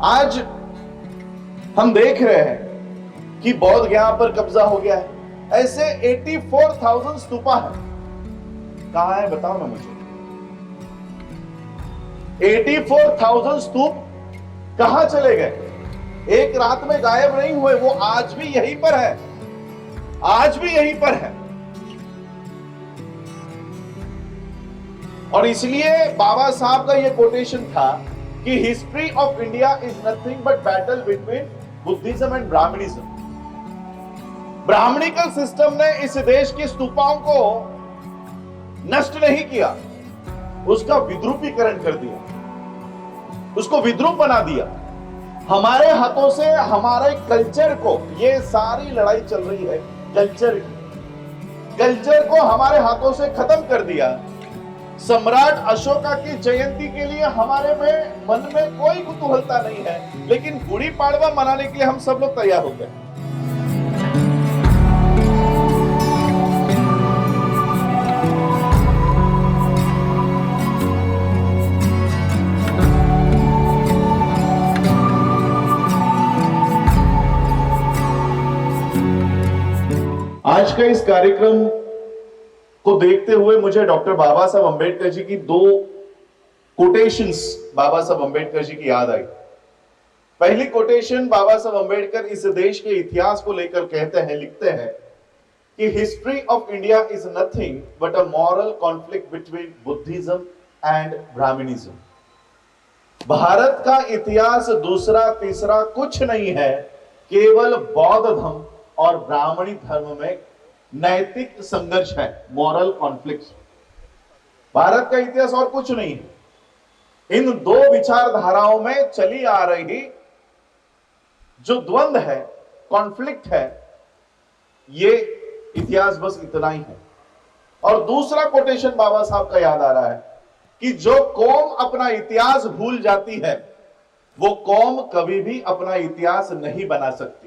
आज हम देख रहे हैं कि बौद्ध गया पर कब्जा हो गया है। ऐसे 84,000 स्तूपा है। कहां है बताओ ना मुझे। 84,000 स्तूप कहां चले गए? एक रात में गायब नहीं हुए, वो आज भी यहीं पर है, आज भी यहीं पर है। और इसलिए बाबा साहब का यह कोटेशन था कि history of India is nothing but battle between Buddhism and Brahmanism. Brahmanical system ने इस देश के स्तूपाओं को नष्ट नहीं किया, उसका विद्रूपीकरण कर दिया, उसको विद्रूप बना दिया। हमारे हाथों से हमारे कल्चर को, ये सारी लड़ाई चल रही है कल्चर की, कल्चर को हमारे हाथों से खत्म कर दिया। सम्राट अशोका की जयंती के लिए हमारे मन में कोई कुतूहलता नहीं है, लेकिन गुड़ी पाड़वा मनाने के लिए हम सब लोग तैयार हो गए। आज का इस कार्यक्रम को देखते हुए मुझे डॉक्टर बाबा साहब अंबेडकर जी की दो कोटेशंस बाबा साहब अंबेडकर जी की याद आई। पहली कोटेशन, बाबा साहब अंबेडकर इस देश के इतिहास को लेकर कहते हैं, लिखते हैं कि history of India is nothing but a moral conflict between Buddhism and Brahmanism. Bharat का इतिहास दूसरा तीसरा कुछ नहीं है, केवल बौद्ध धर्म और ब्राह्मणी धर्म में नैतिक संघर्ष है, मॉरल कॉन्फ्लिक्ट। भारत का इतिहास और कुछ नहीं है। इन दो विचारधाराओं में चली आ रही जो द्वंद्व है, कॉन्फ्लिक्ट है, ये इतिहास बस इतना ही है। और दूसरा कोटेशन बाबा साहब का याद आ रहा है कि जो कौम अपना इतिहास भूल जाती है, वो कौम कभी भी अपना इतिहास नहीं बना सकती।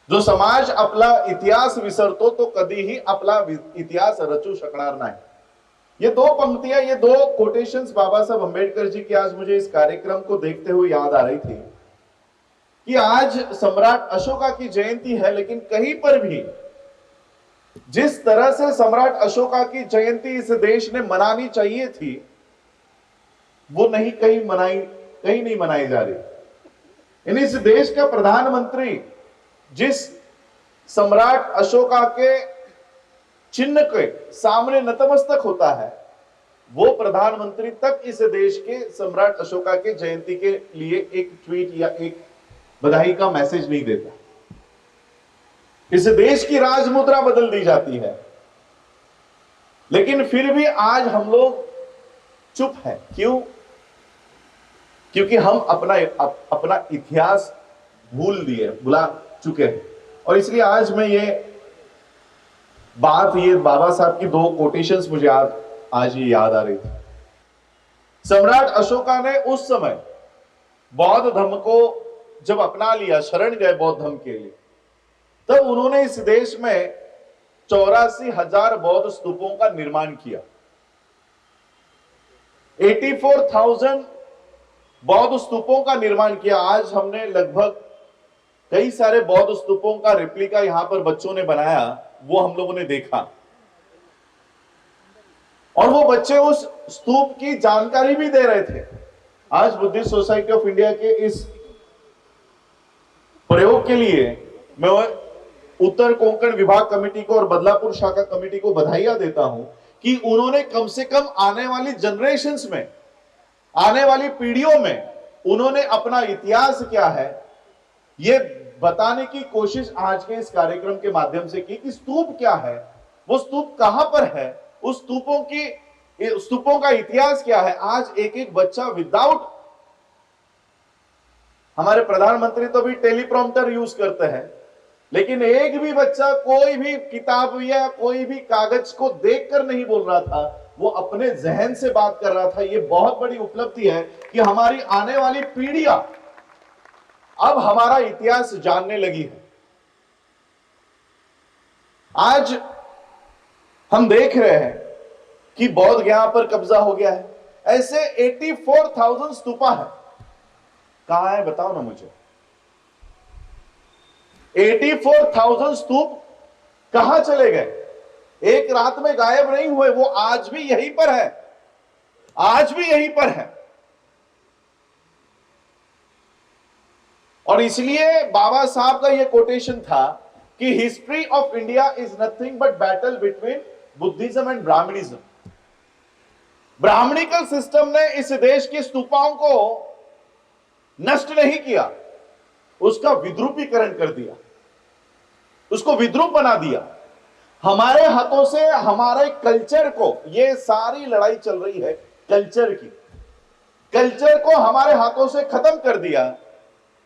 जो समाज अपना इतिहास विसरतो तो कधी ही अपना इतिहास रचू शकणार नाही। ये दो पंक्तियां, ये दो कोटेशंस बाबा साहब अंबेडकर जी की आज मुझे इस कार्यक्रम को देखते हुए याद आ रही थी कि आज सम्राट अशोका की जयंती है, लेकिन कहीं पर भी जिस तरह से सम्राट अशोका की जयंती इस देश ने मनानी चाहिए थी, वो कहीं नहीं मनाई जा रही। इस देश का प्रधानमंत्री जिस सम्राट अशोका के चिन्ह के सामने नतमस्तक होता है, वो प्रधानमंत्री तक इस देश के सम्राट अशोका के जयंती के लिए एक ट्वीट या एक बधाई का मैसेज नहीं देता। इस देश की राजमुद्रा बदल दी जाती है, लेकिन फिर भी आज हम लोग चुप हैं। क्यों? क्योंकि हम अपना इतिहास भुला चुके हैं। और इसलिए आज मैं ये बाबा साहब की दो कोटेशंस मुझे आज ये याद आ रही थी। सम्राट अशोका ने उस समय बौद्ध धर्म को जब अपना लिया, शरण गए बौद्ध धर्म के लिए, तब उन्होंने इस देश में 84,000 बौद्ध स्तूपों का निर्माण किया। 84,000 बौद्ध स्तूपों का निर्माण किया। आज हमने लगभग कई सारे बौद्ध स्तूपों का रेप्लिका यहां पर बच्चों ने बनाया, वो हम लोगों ने देखा। और वो बच्चे उस स्तूप की जानकारी भी दे रहे थे। आज बुद्धिस्ट सोसाइटी ऑफ इंडिया के इस प्रयोग के लिए मैं उत्तर कोंकण विभाग कमेटी को और बदलापुर शाखा कमेटी को बधाइयां देता हूं कि उन्होंने कम से कम आने वाली जनरेशंस में, आने वाली पीढ़ियों में उन्होंने अपना इतिहास क्या है ये बताने की कोशिश आज के इस कार्यक्रम के माध्यम से की कि स्तूप क्या है, वो स्तूप कहां पर है, उस स्तूपों का इतिहास क्या है। आज एक एक बच्चा विदाउट, हमारे प्रधानमंत्री तो भी टेलीप्रॉम्प्टर यूज करते हैं, लेकिन एक भी बच्चा कोई भी किताब या कोई भी कागज को देखकर नहीं बोल रहा था, वो अपने जहन से बात कर रहा था। ये बहुत बड़ी उपलब्धि है कि हमारी आने वाली पीढ़ियां अब हमारा इतिहास जानने लगी है। आज हम देख रहे हैं कि बौद्ध गया पर कब्जा हो गया है। ऐसे 84,000 स्तूपा है। कहां है बताओ ना मुझे। 84,000 स्तूप कहां चले गए? एक रात में गायब नहीं हुए, वो आज भी यहीं पर है, आज भी यहीं पर है। और इसलिए बाबा साहब का यह कोटेशन था कि history of India is nothing but battle between Buddhism and Brahmanism. Brahmanical system ने इस देश की स्तूपाओं को नष्ट नहीं किया, उसका विद्रूपीकरण कर दिया, उसको विद्रूप बना दिया। हमारे हाथों से हमारे कल्चर को, ये सारी लड़ाई चल रही है कल्चर की, कल्चर को हमारे हाथों से खत्म कर दिया।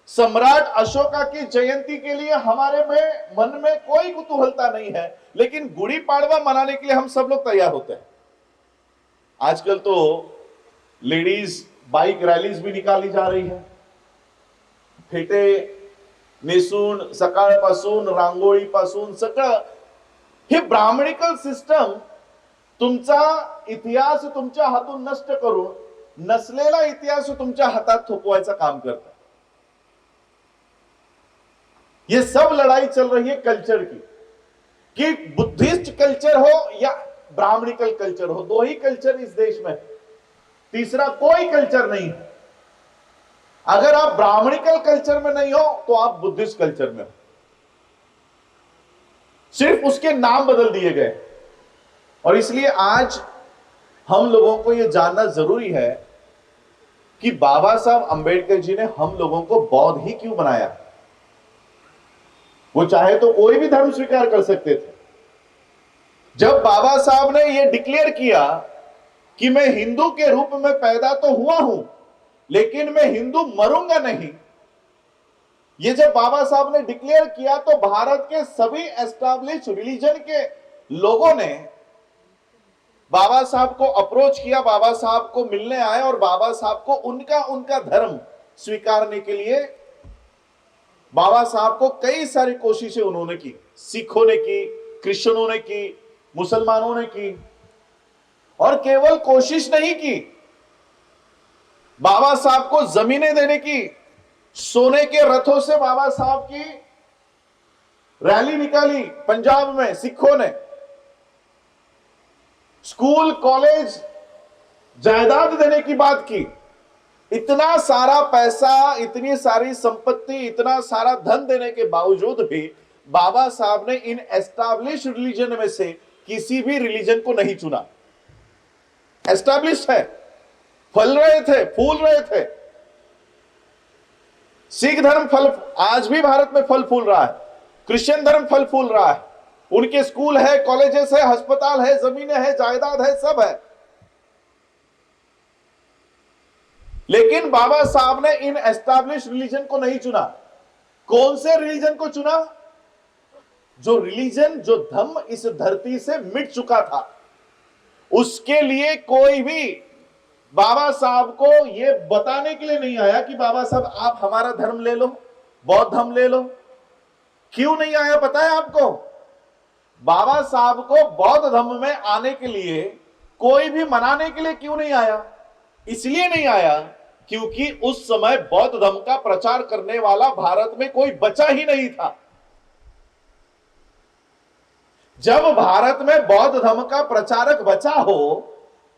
सम्राट अशोका की जयंती के लिए हमारे में मन में कोई कुतूहलता नहीं है, लेकिन गुड़ी पाड़वा मनाने के लिए हम सब लोग तैयार होते हैं। आजकल तो लेडीज बाइक रैलीज भी निकाली जा रही है, फेटे नेसून सकाळपासून रांगोळीपासून सगळं हे ब्राह्मणिकल सिस्टम तुमचा इतिहास तुमच्या हातून नष्ट करून नसलेला इतिहास तुमच्या हातात थोपवायचं काम करता। ये सब लड़ाई चल रही है कल्चर की, कि बुद्धिस्ट कल्चर हो या ब्राह्मणिकल कल्चर हो, दो ही कल्चर इस देश में, तीसरा कोई कल्चर नहीं है। अगर आप ब्राह्मणिकल कल्चर में नहीं हो तो आप बुद्धिस्ट कल्चर में हो, सिर्फ उसके नाम बदल दिए गए। और इसलिए आज हम लोगों को यह जानना जरूरी है कि बाबा साहब अंबेडकर जी ने हम लोगों को बौद्ध ही क्यों बनाया। वो चाहे तो कोई भी धर्म स्वीकार कर सकते थे। जब बाबा साहब ने यह डिक्लेयर किया कि मैं हिंदू के रूप में पैदा तो हुआ हूं, लेकिन मैं हिंदू मरूंगा नहीं, ये जब बाबा साहब ने डिक्लेयर किया तो भारत के सभी एस्टैब्लिश रिलीजन के लोगों ने बाबा साहब को अप्रोच किया, बाबा साहब को मिलने आए और बाबा साहब को उनका धर्म स्वीकारने के लिए बाबा साहब को कई सारी कोशिशें उन्होंने की। सिखों ने की, क्रिश्चियनों ने की, मुसलमानों ने की, और केवल कोशिश नहीं की, बाबा साहब को जमीनें देने की। सोने के रथों से बाबा साहब की रैली निकाली पंजाब में सिखों ने। स्कूल कॉलेज जायदाद देने की बात की। इतना सारा पैसा, इतनी सारी संपत्ति, इतना सारा धन देने के बावजूद भी बाबा साहब ने इन एस्टैब्लिश रिलीजन में से किसी भी रिलीजन को नहीं चुना। एस्टैब्लिश है, फल रहे थे, फूल रहे थे। सिख धर्म फल आज भी भारत में फल फूल रहा है, क्रिश्चियन धर्म फल फूल रहा है, उनके स्कूल है, कॉलेजेस है, अस्पताल है, जमीनें है, जायदाद है, सब है। लेकिन बाबा साहब ने इन एस्टैब्लिश रिलीजन को नहीं चुना। कौन से रिलीजन को चुना? जो रिलीजन, जो धर्म इस धरती से मिट चुका था, उसके लिए कोई भी बाबा साहब को यह बताने के लिए नहीं आया कि बाबा साहब आप हमारा धर्म ले लो, बौद्ध धर्म ले लो। क्यों नहीं आया पता है आपको? बाबा साहब को बौद्ध धर्म में आने के लिए कोई भी मनाने के लिए क्यों नहीं आया? इसलिए नहीं आया क्योंकि उस समय बौद्ध धर्म का प्रचार करने वाला भारत में कोई बचा ही नहीं था। जब भारत में बौद्ध धर्म का प्रचारक बचा हो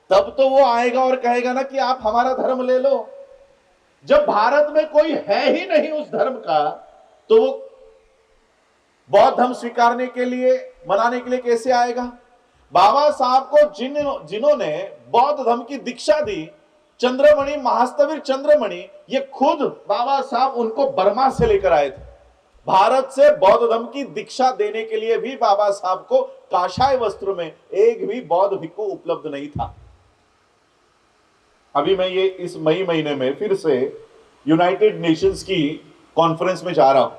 तब तो वो आएगा और कहेगा ना कि आप हमारा धर्म ले लो। जब भारत में कोई है ही नहीं उस धर्म का, तो वो बौद्ध धर्म स्वीकारने के लिए, मनाने के लिए कैसे आएगा? बाबा साहब को जिन्होंने बौद्ध धर्म की दीक्षा दी, चंद्रमणि, महास्तवीर चंद्रमणि, ये खुद बाबा साहब उनको बर्मा से लेकर आए थे। भारत से बौद्ध धर्म की दीक्षा देने के लिए भी बाबा साहब को काशाय वस्त्र में एक भी बौद्ध भिक्खु उपलब्ध नहीं था। अभी मैं ये इस मई महीने में फिर से यूनाइटेड नेशंस की कॉन्फ्रेंस में जा रहा हूं।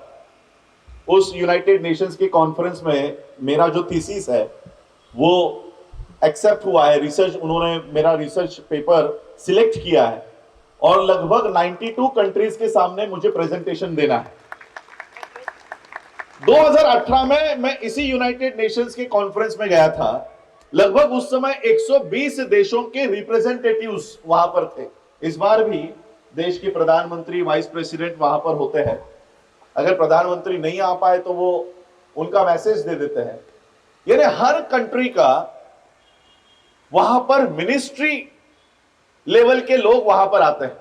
उस यूनाइटेड नेशंस की कॉन्फ्रेंस में मेरा जो थीसिस है वो एक्सेप्ट हुआ है। रिसर्च, उन्होंने मेरा रिसर्च पेपर सिलेक्ट किया है और लगभग 92 कंट्रीज के सामने मुझे प्रेजेंटेशन देना है। 2018 में मैं इसी यूनाइटेड नेशंस के कॉन्फ्रेंस में गया था। लगभग उस समय 120 देशों के रिप्रेजेंटेटिव्स वहां पर थे। इस बार भी देश के प्रधानमंत्री, वाइस प्रेसिडेंट वहां पर होते हैं। अगर प्रधानमंत्री नहीं आ पाए तो वो उनका मैसेज दे देते हैं। यानी हर कंट्री का वहां पर मिनिस्ट्री लेवल के लोग वहां पर आते हैं।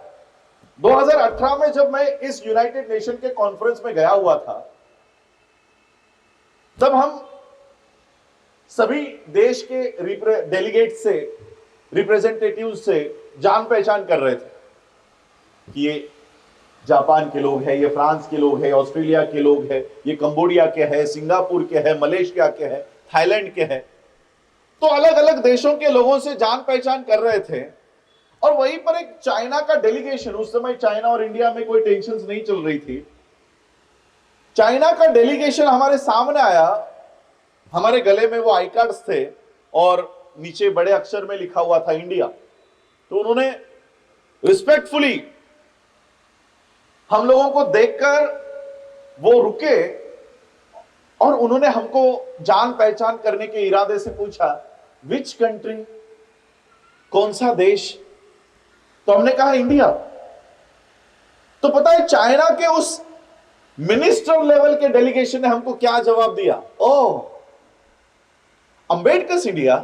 2018 में जब मैं इस यूनाइटेड नेशन के कॉन्फ्रेंस में गया हुआ था, तब हम सभी देश के डेलीगेट से, रिप्रेजेंटेटिव से जान पहचान कर रहे थे कि ये जापान के लोग हैं, ये फ्रांस के लोग हैं, ऑस्ट्रेलिया के लोग हैं, ये कंबोडिया के हैं, सिंगापुर के हैं, मलेशिया के हैं, थाईलैंड के हैं। तो अलग अलग देशों के लोगों से जान पहचान कर रहे थे। और वहीं पर एक चाइना का डेलीगेशन, उस समय चाइना और इंडिया में कोई टेंशन नहीं चल रही थी, चाइना का डेलीगेशन हमारे सामने आया। हमारे गले में वो आई कार्ड्स थे और नीचे बड़े अक्षर में लिखा हुआ था इंडिया। तो उन्होंने रिस्पेक्टफुली हम लोगों को देखकर वो रुके और उन्होंने हमको जान पहचान करने के इरादे से पूछा, विच कंट्री, कौन सा देश? तो हमने कहा इंडिया। तो पता है चाइना के उस मिनिस्टर लेवल के डेलीगेशन ने हमको क्या जवाब दिया? ओह, अंबेडकर इंडिया।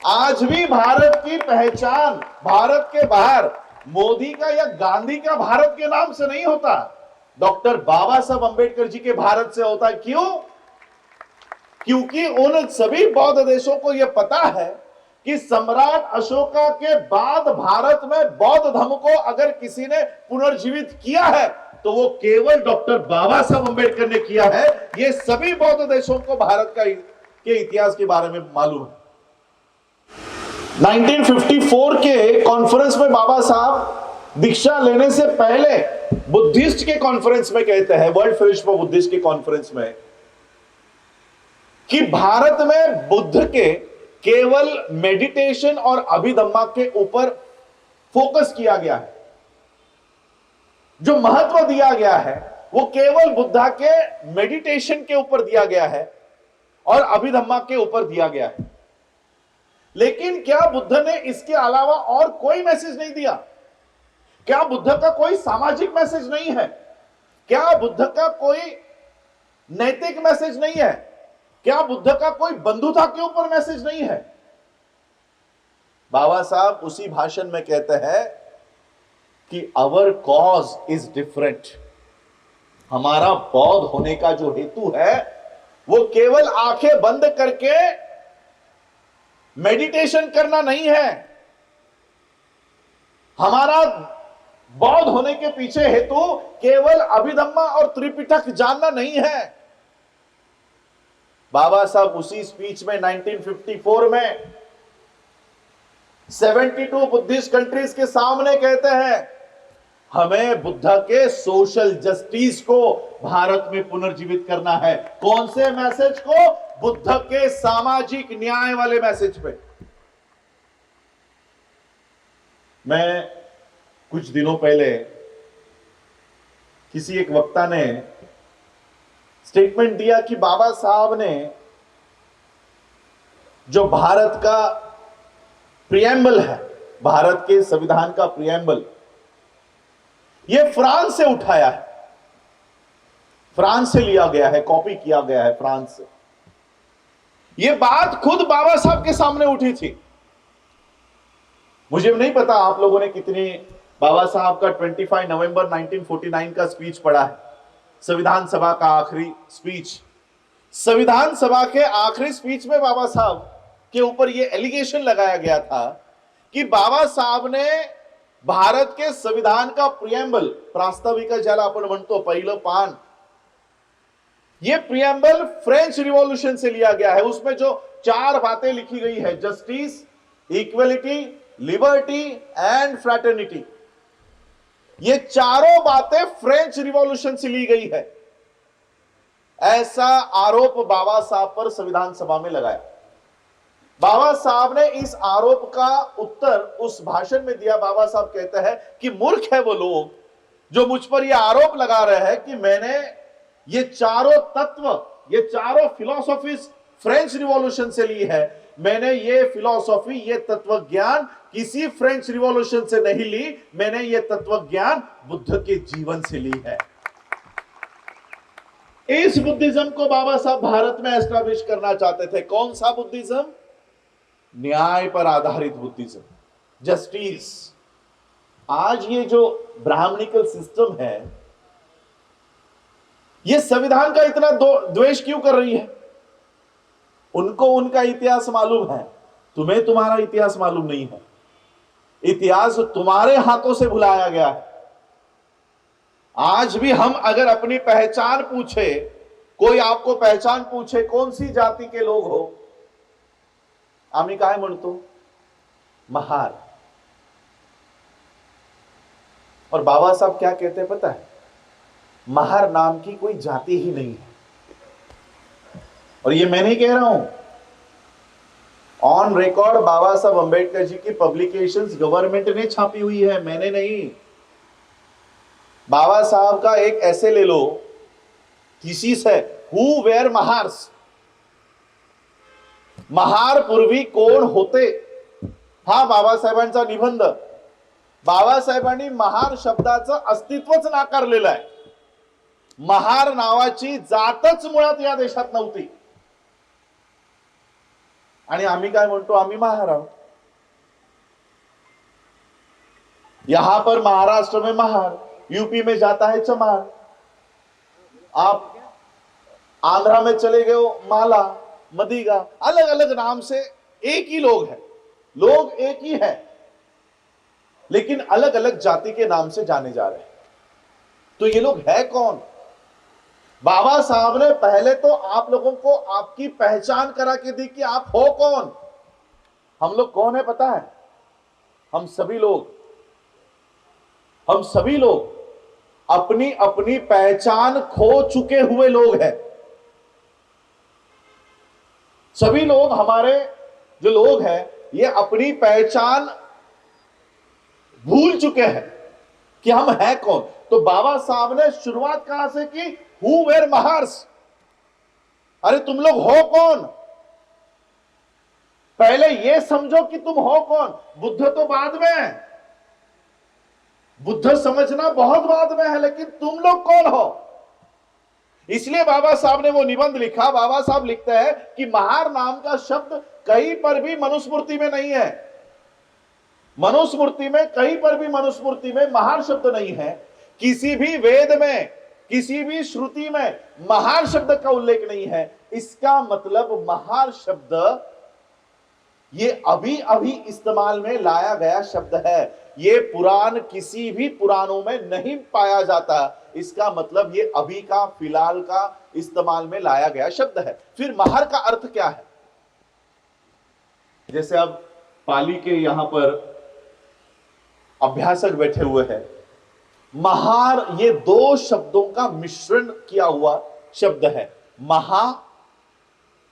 आज भी भारत की पहचान भारत के बाहर मोदी का या गांधी का भारत के नाम से नहीं होता, डॉक्टर बाबा साहब अंबेडकर जी के भारत से होता है। क्यों? क्योंकि उन सभी बौद्ध देशों को यह पता है कि सम्राट अशोका के बाद भारत में बौद्ध धर्म को अगर किसी ने पुनर्जीवित किया है तो वो केवल डॉक्टर बाबा साहब अंबेडकर ने किया है। ये सभी बौद्ध देशों को भारत के इतिहास के बारे में मालूम है। 1954 के कॉन्फ्रेंस में बाबा साहब दीक्षा लेने से पहले बुद्धिस्ट के कॉन्फ्रेंस में कहते हैं, वर्ल्ड फेडरेशन फॉर बुद्धिस्ट के कॉन्फ्रेंस में, कि भारत में बुद्ध के केवल मेडिटेशन और अभिधम्मा के ऊपर फोकस किया गया है। जो महत्व दिया गया है वो केवल बुद्धा के मेडिटेशन के ऊपर दिया गया है और अभिधम्मा के ऊपर दिया गया है। लेकिन क्या बुद्ध ने इसके अलावा और कोई मैसेज नहीं दिया? क्या बुद्ध का कोई सामाजिक मैसेज नहीं है? क्या बुद्ध का कोई नैतिक मैसेज नहीं है? क्या बुद्ध का कोई बंधुता के ऊपर मैसेज नहीं है? बाबा साहब उसी भाषण में कहते हैं कि आवर कॉज इज डिफरेंट। हमारा बौद्ध होने का जो हेतु है वो केवल आंखें बंद करके मेडिटेशन करना नहीं है। हमारा बौद्ध होने के पीछे हेतु केवल अभिधम्मा और त्रिपिटक जानना नहीं है। बाबा साहब उसी स्पीच में 1954 में 72 बुद्धिस्ट कंट्रीज के सामने कहते हैं, हमें बुद्ध के सोशल जस्टिस को भारत में पुनर्जीवित करना है। कौन से मैसेज को? बुद्ध के सामाजिक न्याय वाले मैसेज पे। मैं कुछ दिनों पहले किसी एक वक्ता ने स्टेटमेंट दिया कि बाबा साहब ने जो भारत का प्रियम्बल है, भारत के संविधान का प्रियम्बल, यह फ्रांस से उठाया है, फ्रांस से लिया गया है, कॉपी किया गया है फ्रांस से। यह बात खुद बाबा साहब के सामने उठी थी। मुझे नहीं पता आप लोगों ने कितनी बाबा साहब का 25 नवंबर 1949 का स्पीच पढ़ा है, संविधान सभा का आखिरी स्पीच। संविधान सभा के आखिरी स्पीच में बाबा साहब के ऊपर यह एलिगेशन लगाया गया था कि बाबा साहब ने भारत के संविधान का प्रियम्बल, प्रास्ताविका ज्याला आपण म्हणतो पहिलं पान, यह प्रियम्बल फ्रेंच रिवॉल्यूशन से लिया गया है। उसमें जो 4 बातें लिखी गई है, justice, equality, liberty and fraternity, ये चारों बातें फ्रेंच रिवॉल्यूशन से ली गई है। ऐसा आरोप बाबा साहब पर संविधान सभा में लगाया। बाबा साहब ने इस आरोप का उत्तर उस भाषण में दिया। बाबा साहब कहते हैं कि मूर्ख है वो लोग जो मुझ पर यह आरोप लगा रहे हैं कि मैंने ये चारों तत्व, ये चारों फिलॉसफीज फ्रेंच रिवॉल्यूशन से ली है। मैंने ये फिलॉसफी, ये तत्व ज्ञान किसी फ्रेंच रिवॉल्यूशन से नहीं ली, मैंने यह तत्व ज्ञान बुद्ध के जीवन से ली है। इस बुद्धिज्म को बाबा साहब भारत में एस्टैब्लिश करना चाहते थे। कौन सा बुद्धिज्म? न्याय पर आधारित बुद्धिज्म, जस्टिस। आज ये जो ब्राह्मणिकल सिस्टम है, ये संविधान का इतना द्वेष क्यों कर रही है? उनको उनका इतिहास मालूम है, तुम्हें तुम्हारा इतिहास मालूम नहीं है। इतिहास तुम्हारे हाथों से भुलाया गया है। आज भी हम अगर अपनी पहचान पूछे, कोई आपको पहचान पूछे कौन सी जाति के लोग हो, आम्ही काय म्हणतो? महार। और बाबा साहब क्या कहते हैं पता है? महार नाम की कोई जाति ही नहीं है। और ये मैं नहीं कह रहा हूं, ऑन रिकॉर्ड बाबा साहब अंबेडकर जी की पब्लिकेशंस गवर्नमेंट ने छापी हुई है, मैंने नहीं। बाबा साहब का एक ऐसे ले लो, थीसिस है, हु वेर महार्स, महार पूर्वी कोण होते, हा बाबासाहेबांचा निबंध। बाबासाहेबांनी महार शब्दाचं अस्तित्वच नाकारलेलं आहे। महार नावाची जातच मुळात या देशात नव्हती। आणि आम्ही काय म्हणतो? आम्ही महार आहोत। यहां पर महाराष्ट्र में महार, यूपी में जाता है चमार, आप आंध्रा में चले गए हो माला, मदिगा, अलग अलग नाम से एक ही लोग हैं, लोग एक ही है, लेकिन अलग अलग जाति के नाम से जाने जा रहे हैं। तो ये लोग है कौन? बाबा साहब ने पहले तो आप लोगों को आपकी पहचान करा के दी कि आप हो कौन। हम लोग कौन है पता है? हम सभी लोग अपनी अपनी पहचान खो चुके हुए लोग हैं। सभी लोग, हमारे जो लोग हैं, ये अपनी पहचान भूल चुके हैं कि हम हैं कौन। तो बाबा साहब ने शुरुआत कहां से की? Who were Mahars. अरे तुम लोग हो कौन? पहले ये समझो कि तुम हो कौन। बुद्ध तो बाद में है, बुद्ध समझना बहुत बाद में है, लेकिन तुम लोग कौन हो? इसलिए बाबा साहब ने वो निबंध लिखा। बाबा साहब लिखते हैं कि महार नाम का शब्द कहीं पर भी मनुस्मृति में नहीं है। मनुस्मृति में, कहीं पर भी मनुस्मृति में महार शब्द नहीं है। किसी भी वेद में, किसी भी श्रुति में महार शब्द का उल्लेख नहीं है। इसका मतलब महार शब्द ये अभी अभी इस्तेमाल में लाया गया शब्द है। ये पुराण किसी भी पुराणों में नहीं पाया जाता। इसका मतलब ये अभी का, फिलहाल का इस्तेमाल में लाया गया शब्द है। फिर महार का अर्थ क्या है? जैसे अब पाली के यहां पर अभ्यासक बैठे हुए हैं। महार ये दो शब्दों का मिश्रण किया हुआ शब्द है। महा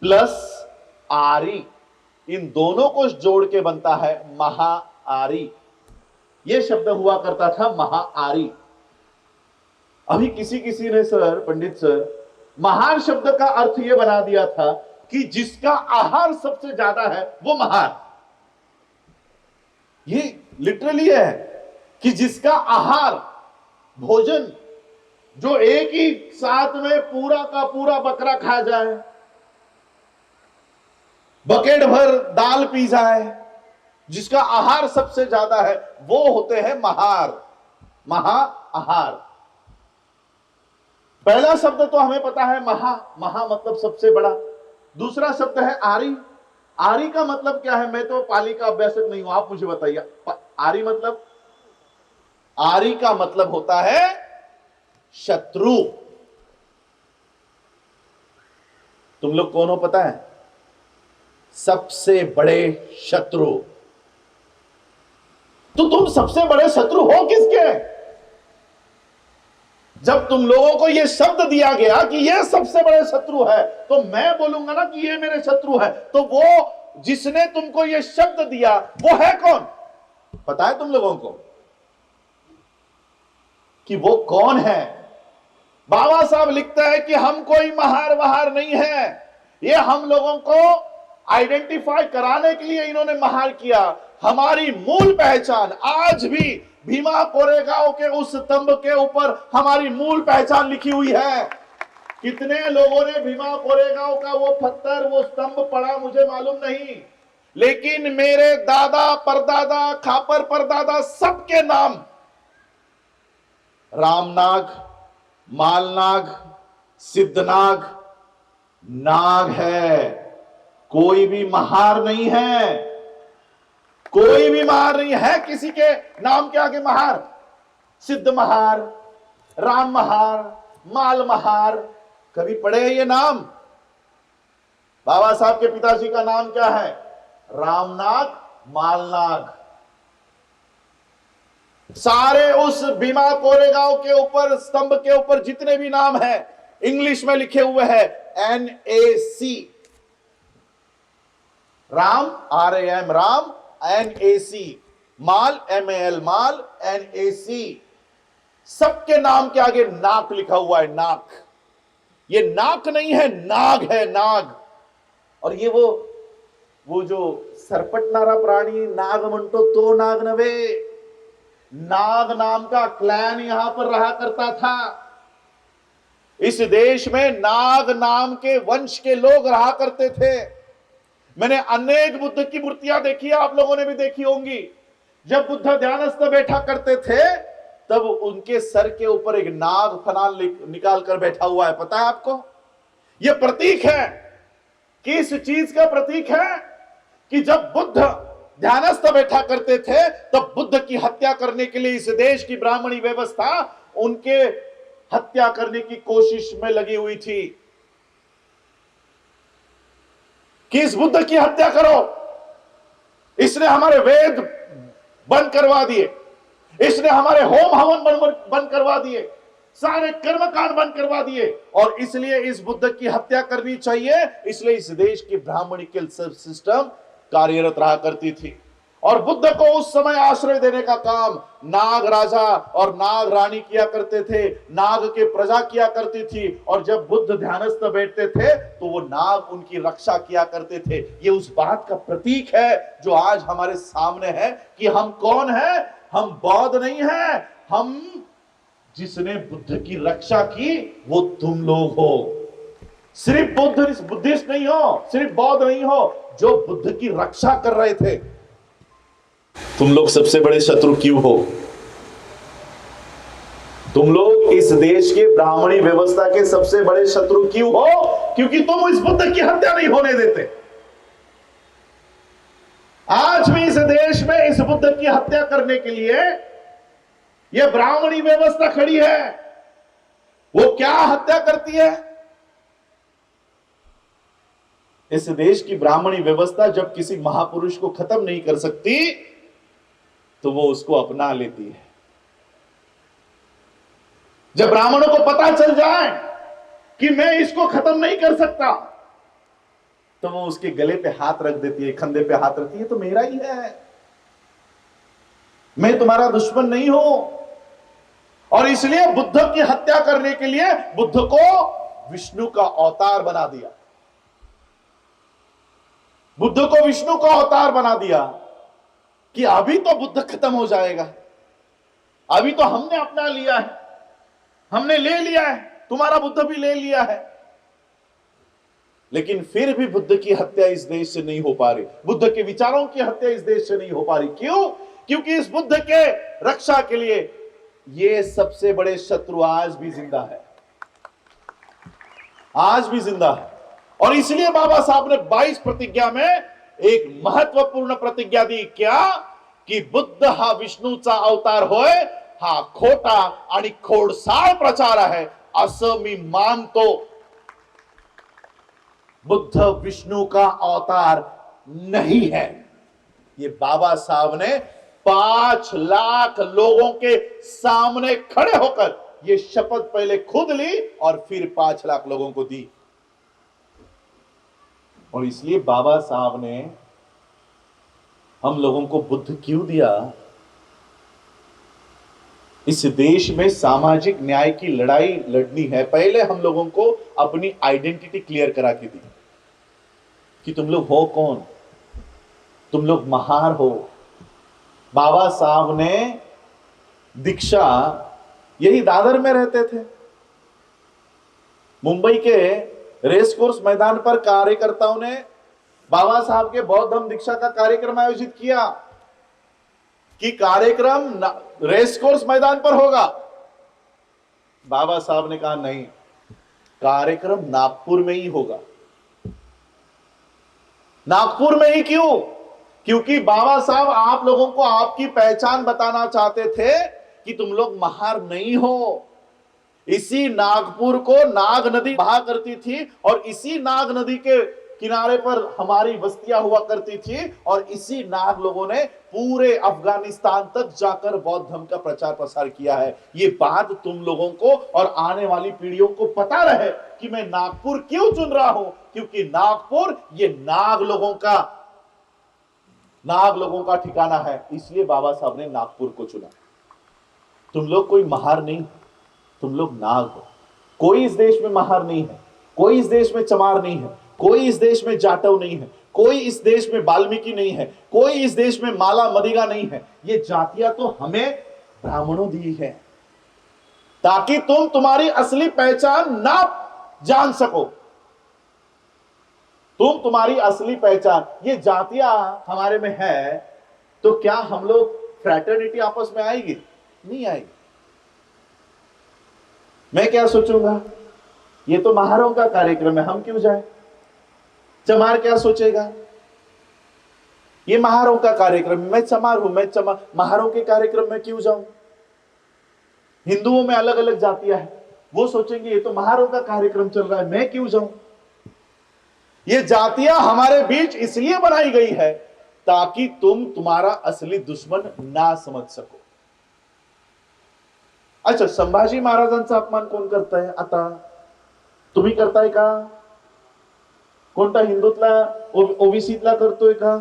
प्लस आरी, इन दोनों को जोड़ के बनता है महाआरी। यह शब्द हुआ करता था महाआरी। अभी किसी किसी ने, सर, पंडित सर, महार शब्द का अर्थ यह बना दिया था कि जिसका आहार सबसे ज्यादा है वो महार। ये लिटरली है कि जिसका आहार, भोजन, जो एक ही साथ में पूरा का पूरा बकरा खा जाए, बकेट भर दाल पी जाए, जिसका आहार सबसे ज्यादा है, वो होते हैं महार, महा आहार। पहला शब्द तो हमें पता है महा, महा मतलब सबसे बड़ा। दूसरा शब्द है आरी। आरी का मतलब क्या है? मैं तो पाली का अभ्यासक नहीं हूं, आप मुझे बताइए। आरी मतलब, आरी का मतलब होता है शत्रु। तुम लोग कौन हो पता है? सबसे बड़े शत्रु। तो तुम सबसे बड़े शत्रु हो किसके? जब तुम लोगों को यह शब्द दिया गया कि यह सबसे बड़े शत्रु है, तो मैं बोलूंगा ना कि यह मेरे शत्रु है। तो वो जिसने तुमको यह शब्द दिया वो है कौन? पता है तुम लोगों को कि वो कौन है? बाबा साहब लिखता है कि हम कोई महार वहार नहीं है। ये हम लोगों को आइडेंटिफाई कराने के लिए इन्होंने महार किया। हमारी मूल पहचान आज भी भीमा कोरेगांव के उस स्तंभ के ऊपर हमारी मूल पहचान लिखी हुई है। कितने लोगों ने भीमा कोरेगांव का वो पत्थर, वो स्तंभ पढ़ा मुझे मालूम नहीं, लेकिन मेरे दादा परदादा खापर परदादा सबके नाम रामनाग, मालनाग, सिद्धनाग, नाग है। कोई भी महार नहीं है, कोई भी महार नहीं है किसी के नाम के आगे महार। सिद्ध महार, राम महार, माल महार, कभी पढ़े ये नाम? बाबा साहब के पिताजी का नाम क्या है? रामनाग, मालनाग। सारे उस भीमा कोरेगांव के ऊपर स्तंभ के ऊपर जितने भी नाम है इंग्लिश में लिखे हुए हैं NAC, Ram RAM, Ram, NAC, माल MAL, माल NAC। सबके नाम के आगे नाक लिखा हुआ है, नाक। ये नाक नहीं है, नाग है, नाग। और ये वो जो सरपटणारा प्राणी नाग म्हणतो तो नाग नवे, नाग नाम का क्लैन यहां पर रहा करता था। इस देश में नाग नाम के वंश के लोग रहा करते थे। मैंने अनेक बुद्ध की मूर्तियां देखी है, आप लोगों ने भी देखी होंगी। जब बुद्ध ध्यानस्थ बैठा करते थे तब उनके सर के ऊपर एक नाग फनाल निकाल कर बैठा हुआ है, पता है आपको? यह प्रतीक है, किस चीज का प्रतीक है? कि जब बुद्ध ध्यानस्थ बैठा करते थे तब बुद्ध की हत्या करने के लिए इस देश की ब्राह्मणी व्यवस्था उनके हत्या करने की कोशिश में लगी हुई थी। किस बुद्ध की हत्या करो, इसने हमारे वेद बंद करवा दिए, इसने हमारे होम हवन बंद करवा दिए, सारे कर्मकांड बंद करवा दिए, और इसलिए इस बुद्ध की हत्या करनी चाहिए। इसलिए इस देश की ब्राह्मणिकल सिस्टम कार्यरत रहा करती थी। और बुद्ध को उस समय आश्रय देने का काम नाग राजा और नाग रानी किया करते थे, नाग के प्रजा किया करती थी। और जब बुद्ध ध्यानस्थ बैठते थे तो वो नाग उनकी रक्षा किया करते थे। ये उस बात का प्रतीक है जो आज हमारे सामने है कि हम कौन है। हम बौद्ध नहीं है, हम जिसने बुद्ध की रक्षा की वो तुम लोग हो। सिर्फ बुद्धिस्ट नहीं हो, सिर्फ बौद्ध नहीं हो, जो बुद्ध की रक्षा कर रहे थे। तुम लोग सबसे बड़े शत्रु क्यों हो? तुम लोग इस देश के ब्राह्मणी व्यवस्था के सबसे बड़े शत्रु क्यों हो? क्योंकि तुम इस बुद्ध की हत्या नहीं होने देते। आज भी इस देश में इस बुद्ध की हत्या करने के लिए यह ब्राह्मणी व्यवस्था खड़ी है। वो क्या हत्या करती है? इस देश की ब्राह्मणी व्यवस्था जब किसी महापुरुष को खत्म नहीं कर सकती तो वो उसको अपना लेती है। जब ब्राह्मणों को पता चल जाए कि मैं इसको खत्म नहीं कर सकता तो वो उसके गले पे हाथ रख देती है, कंधे पे हाथ रखती है, तो मेरा ही है, मैं तुम्हारा दुश्मन नहीं हूं। और इसलिए बुद्ध की हत्या करने के लिए बुद्ध को विष्णु का अवतार बना दिया, बुद्ध को विष्णु का अवतार बना दिया कि अभी तो बुद्ध खत्म हो जाएगा, अभी तो हमने अपना लिया है, हमने ले लिया है, तुम्हारा बुद्ध भी ले लिया है। लेकिन फिर भी बुद्ध की हत्या इस देश से नहीं हो पा रही, बुद्ध के विचारों की हत्या इस देश से नहीं हो पा रही। क्यों? क्योंकि इस बुद्ध के रक्षा के लिए ये सबसे बड़े शत्रु आज भी जिंदा है, आज भी जिंदा है। और इसलिए बाबा साहब ने 22 प्रतिज्ञा में एक महत्वपूर्ण प्रतिज्ञा दी, क्या? कि बुद्ध हा विष्णूचा अवतार होय, हा खोटा आणि खोडसाळ प्रचार आहे असं मी मानतो। बुद्ध विष्णु का अवतार नहीं है। ये बाबा साहब ने 5 लाख लोगों के सामने खड़े होकर ये शपथ पहले खुद ली और फिर 5 लाख लोगों को दी। और इसलिए बाबा साहब ने हम लोगों को बुद्ध क्यों दिया? इस देश में सामाजिक न्याय की लड़ाई लड़नी है, पहले हम लोगों को अपनी आइडेंटिटी क्लियर करा के दी कि तुम लोग हो कौन। तुम लोग महार हो, बाबा साहब ने दीक्षा, यही दादर में रहते थे, मुंबई के रेस कोर्स मैदान पर कार्यकर्ताओं ने बाबा साहब के बौद्ध धम्म दीक्षा का कार्यक्रम आयोजित किया कि कार्यक्रम रेस कोर्स मैदान पर होगा। बाबा साहब ने कहा नहीं, कार्यक्रम नागपुर में ही होगा। नागपुर में ही क्यों? क्योंकि बाबा साहब आप लोगों को आपकी पहचान बताना चाहते थे कि तुम लोग महार नहीं हो। इसी नागपुर को नाग नदी बहा करती थी और इसी नाग नदी के किनारे पर हमारी बस्तियां हुआ करती थी और इसी नाग लोगों ने पूरे अफगानिस्तान तक जाकर बौद्ध धर्म का प्रचार प्रसार किया है। ये बात तुम लोगों को और आने वाली पीढ़ियों को पता रहे कि मैं नागपुर क्यों चुन रहा हूं, क्योंकि नागपुर ये नाग लोगों का ठिकाना है, इसलिए बाबा साहब ने नागपुर को चुना। तुम लोग कोई महार नहीं, तुम लोग नाग हो। कोई इस देश में महार नहीं है, कोई इस देश में चमार नहीं है, कोई इस देश में जाटव नहीं है, कोई इस देश में वाल्मीकि नहीं है, कोई इस देश में माला मदिगा नहीं है। ये जातियां तो हमें ब्राह्मणों दी है ताकि तुम तुम्हारी असली पहचान ना जान सको। तुम तुम्हारी असली पहचान, ये जातियां हमारे में है तो क्या हम लोग फ्रैटर्निटी आपस में आएगी? नहीं आएगी। मैं क्या सोचूंगा, ये तो महारों का कार्यक्रम है, हम क्यों जाएं? चमार क्या सोचेगा, ये महारों का कार्यक्रम, मैं चमार हूं, मैं महारों के कार्यक्रम में क्यों जाऊं? हिंदुओं में अलग अलग जातियां हैं, वो सोचेंगे ये तो महारों का कार्यक्रम चल रहा है, मैं क्यों जाऊं? ये जातियां हमारे बीच इसलिए बनाई गई है ताकि तुम तुम्हारा असली दुश्मन ना समझ सको। अच्छा, संभाजी महाराजांचा अपमान कोण करताय आता? तुम्ही करताय का? कोणता हिंदूतला ओबीसीतला करतोय का?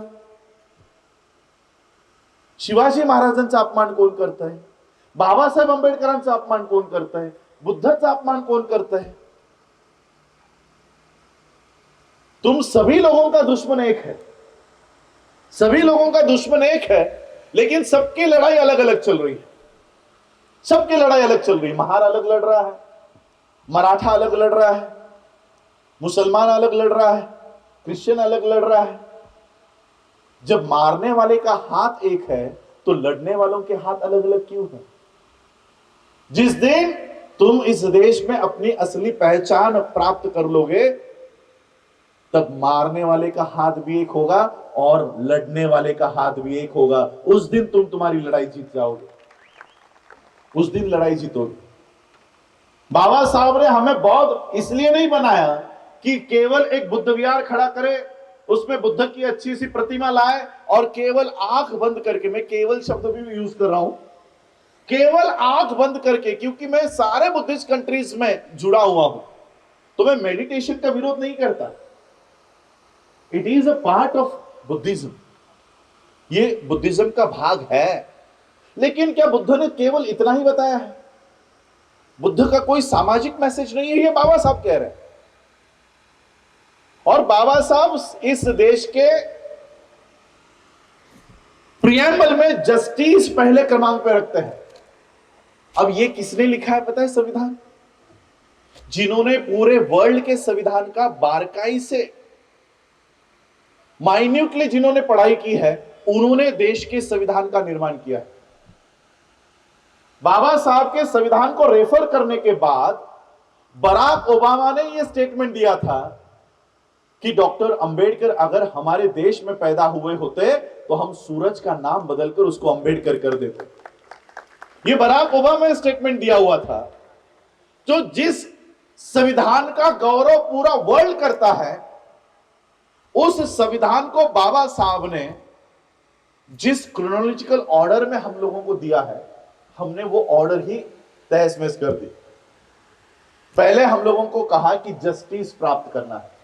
शिवाजी महाराजांचा अपमान कोण करताय? बाबासाहेब आंबेडकरांचा अपमान कोण करताय? बुद्धाचा अपमान कोण करताय? तुम सभी लोगों का दुश्मन एक है, सभी लोगों का दुश्मन एक है, लेकिन सबकी लड़ाई अलग अलग चल रही है। सबकी लड़ाई अलग चल रही है। महार अलग लड़ रहा है, मराठा अलग लड़ रहा है, मुसलमान अलग लड़ रहा है, क्रिश्चियन अलग लड़ रहा है। जब मारने वाले का हाथ एक है तो लड़ने वालों के हाथ अलग अलग क्यों है? जिस दिन तुम इस देश में अपनी असली पहचान प्राप्त कर लोगे तब मारने वाले का हाथ भी एक होगा और लड़ने वाले का हाथ भी एक होगा। उस दिन तुम तुम्हारी लड़ाई जीत जाओगे, उस दिन लड़ाई जीतोगे। बाबा साहब ने हमें बौद्ध इसलिए नहीं बनाया कि केवल एक बुद्ध विहार खड़ा करे, उसमें बुद्ध की अच्छी सी प्रतिमा लाए और केवल आंख बंद करके, मैं केवल शब्द भी यूज कर रहा हूं, केवल आंख बंद करके, क्योंकि मैं सारे बुद्धिस्ट कंट्रीज में जुड़ा हुआ हूं तो मैं मेडिटेशन का विरोध नहीं करता। It is a part of Buddhism, ये बुद्धिज्म का भाग है। लेकिन क्या बुद्ध ने केवल इतना ही बताया है? बुद्ध का कोई सामाजिक मैसेज नहीं है, ये बाबा साहब कह रहे हैं। और बाबा साहब इस देश के प्रियम्बल में जस्टिस पहले क्रमांक पे रखते हैं। अब ये किसने लिखा है पता है? संविधान। जिन्होंने पूरे वर्ल्ड के संविधान का बारकाई से, माइन्यूटली जिन्होंने पढ़ाई की है, उन्होंने देश के संविधान का निर्माण किया है। बाबा साहब के संविधान को रेफर करने के बाद बराक ओबामा ने यह स्टेटमेंट दिया था कि डॉक्टर अंबेडकर अगर हमारे देश में पैदा हुए होते तो हम सूरज का नाम बदलकर उसको अंबेडकर कर देते। यह बराक ओबामा ने स्टेटमेंट दिया हुआ था। जो जिस संविधान का गौरव पूरा वर्ल्ड करता है, उस संविधान को बाबा साहब ने जिस क्रोनोलॉजिकल ऑर्डर में हम लोगों को दिया है, हमने वो ऑर्डर ही तहस महस कर दी। पहले हम लोगों को कहा कि जस्टिस प्राप्त करना है।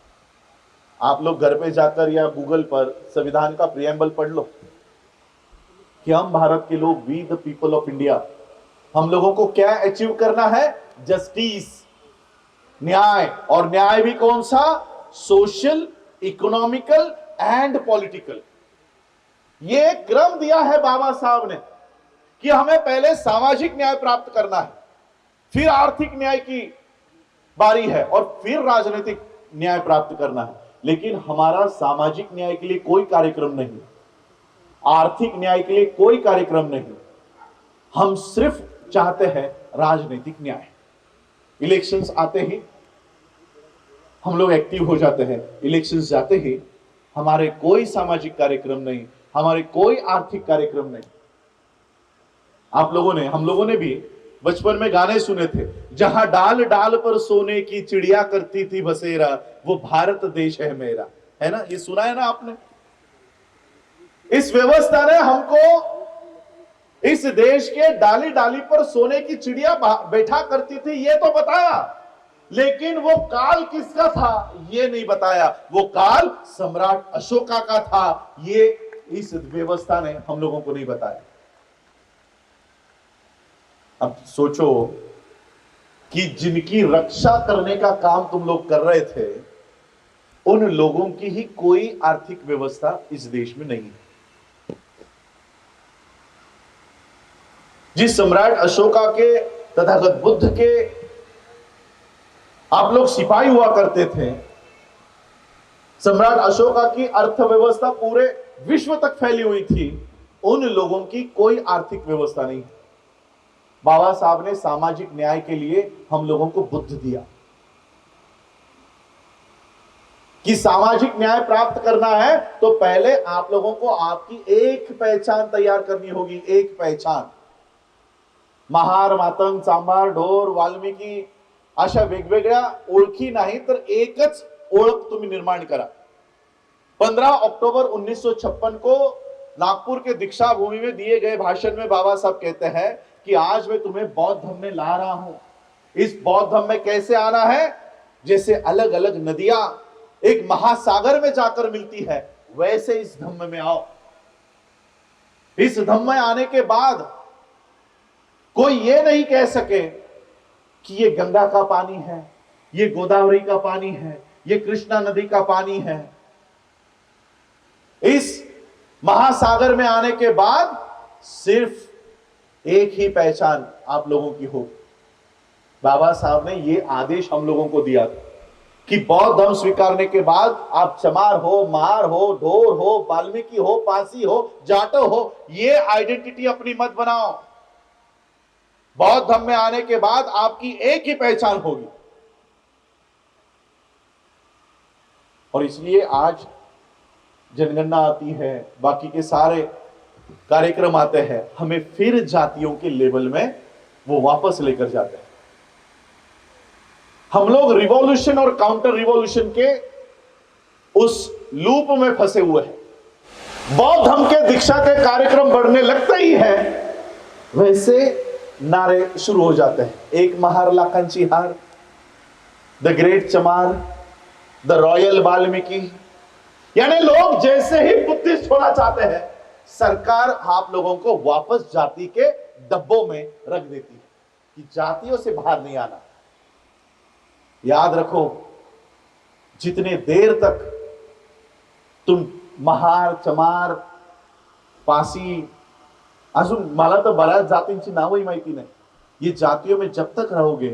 आप लोग घर पे जाकर या गूगल पर संविधान का प्रियम्बल पढ़ लो कि हम भारत के लोग, we the people of India, हम लोगों को क्या अचीव करना है? जस्टिस, न्याय। और न्याय भी कौन सा? Social, economical and political. ये क्रम दिया है बाबा साहब ने कि हमें पहले सामाजिक न्याय प्राप्त करना है, फिर आर्थिक न्याय की बारी है और फिर राजनीतिक न्याय प्राप्त करना है। लेकिन हमारा सामाजिक न्याय के लिए कोई कार्यक्रम नहीं, आर्थिक न्याय के लिए कोई कार्यक्रम नहीं। हम सिर्फ चाहते हैं राजनीतिक न्याय। इलेक्शंस आते ही हम लोग एक्टिव हो जाते हैं, इलेक्शंस जाते ही हमारे कोई सामाजिक कार्यक्रम नहीं, हमारे कोई आर्थिक कार्यक्रम नहीं। आप लोगों ने, हम लोगों ने भी बचपन में गाने सुने थे, जहां डाल डाल पर सोने की चिड़िया करती थी बसेरा, वो भारत देश है मेरा, है ना? ये सुना है ना आपने? इस व्यवस्था ने हमको इस देश के डाली डाली पर सोने की चिड़िया बैठा करती थी ये तो बताया, लेकिन वो काल किसका था ये नहीं बताया। वो काल सम्राट अशोका का था, ये इस व्यवस्था ने हम लोगों को नहीं बताया। अब सोचो कि जिनकी रक्षा करने का काम तुम लोग कर रहे थे, उन लोगों की ही कोई आर्थिक व्यवस्था इस देश में नहीं है। जिस सम्राट अशोका के, तथागत बुद्ध के आप लोग सिपाही हुआ करते थे, सम्राट अशोका की अर्थव्यवस्था पूरे विश्व तक फैली हुई थी, उन लोगों की कोई आर्थिक व्यवस्था नहीं। बाबा साहब ने सामाजिक न्याय के लिए हम लोगों को बुद्ध दिया कि सामाजिक न्याय प्राप्त करना है तो पहले आप लोगों को आपकी एक पहचान तैयार करनी होगी। एक पहचान, महार, मातंग, चांभार, ढोर, वाल्मिकी अशा वेगवेगळ्या ओळखी नाही तर एकच ओळख तुम्ही निर्माण करा। 15 अक्टूबर 1956 को नागपुर के दीक्षा भूमि में दिए गए भाषण में बाबा साहब कहते हैं कि आज मैं तुम्हें बौद्ध धम्म में ला रहा हूं। इस बौद्ध धम्म में कैसे आना है? जैसे अलग अलग नदियां एक महासागर में जाकर मिलती है, वैसे इस धम्म में आओ। इस धम्म में आने के बाद कोई ये नहीं कह सके कि ये गंगा का पानी है, ये गोदावरी का पानी है, ये कृष्णा नदी का पानी है। इस महासागर में आने के बाद सिर्फ एक ही पहचान आप लोगों की हो। बाबा साहब ने ये आदेश हम लोगों को दिया था कि बौद्ध धर्म स्वीकारने के बाद आप चमार हो, महार हो, ढोर हो, वाल्मीकि हो, पासी हो, जाटो हो, ये आइडेंटिटी अपनी मत बनाओ। बौद्ध धर्म में आने के बाद आपकी एक ही पहचान होगी। और इसलिए आज जनगणना आती है, बाकी के सारे कार्यक्रम आते हैं, हमें फिर जातियों के लेवल में वो वापस लेकर जाते हैं। हम लोग रिवॉल्यूशन और काउंटर रिवॉल्यूशन के उस लूप में फंसे हुए हैं। बौद्ध धर्म के दीक्षा के कार्यक्रम बढ़ने लगते ही है, वैसे नारे शुरू हो जाते हैं। एक महार लाखांची हार, द ग्रेट चमार, द रॉयल वाल्मीकि। यानी लोग जैसे ही बुद्धिस्ट होना चाहते हैं, सरकार आप लोगों को वापस जाति के डब्बों में रख देती है कि जातियों से बाहर नहीं आना। याद रखो, जितने देर तक तुम महार, चमार, पासी, अजून मला तर बऱ्याच जातींची नावही माहिती नाही, ये जातियों में जब तक रहोगे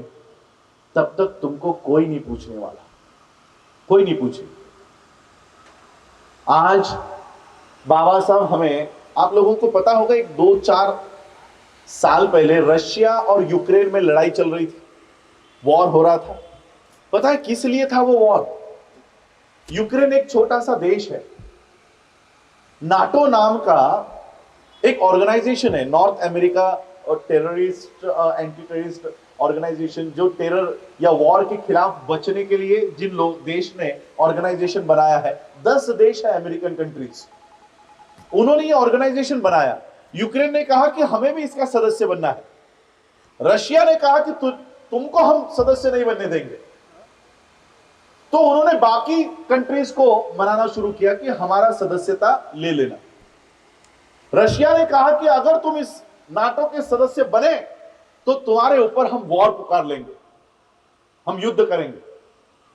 तब तक तुमको कोई नहीं पूछने वाला, कोई नहीं पूछे। आज बाबा साहब हमें, आप लोगों को पता होगा, एक 2-4 साल पहले रशिया और यूक्रेन में लड़ाई चल रही थी, वॉर हो रहा था। पता है किस लिए था वो वॉर? यूक्रेन एक छोटा सा देश है, नाटो नाम का एक ऑर्गेनाइजेशन है, नॉर्थ अमेरिका और टेररिस्ट, एंटी टेररिस्ट ऑर्गेनाइजेशन, जो टेरर या वॉर के खिलाफ बचने के लिए जिन लोग देश ने ऑर्गेनाइजेशन बनाया है, 10 देश है अमेरिकन कंट्रीज, उन्होंने ये ऑर्गेनाइजेशन बनाया। यूक्रेन ने कहा कि हमें भी इसका सदस्य बनना है। रशिया ने कहा कि तुमको हम सदस्य नहीं बनने देंगे। तो उन्होंने बाकी कंट्रीज को मनाना शुरू किया कि हमारा सदस्यता ले लेना। रशिया ने कहा कि अगर तुम इस नाटो के सदस्य बने तो तुम्हारे ऊपर हम वॉर पुकार लेंगे, हम युद्ध करेंगे।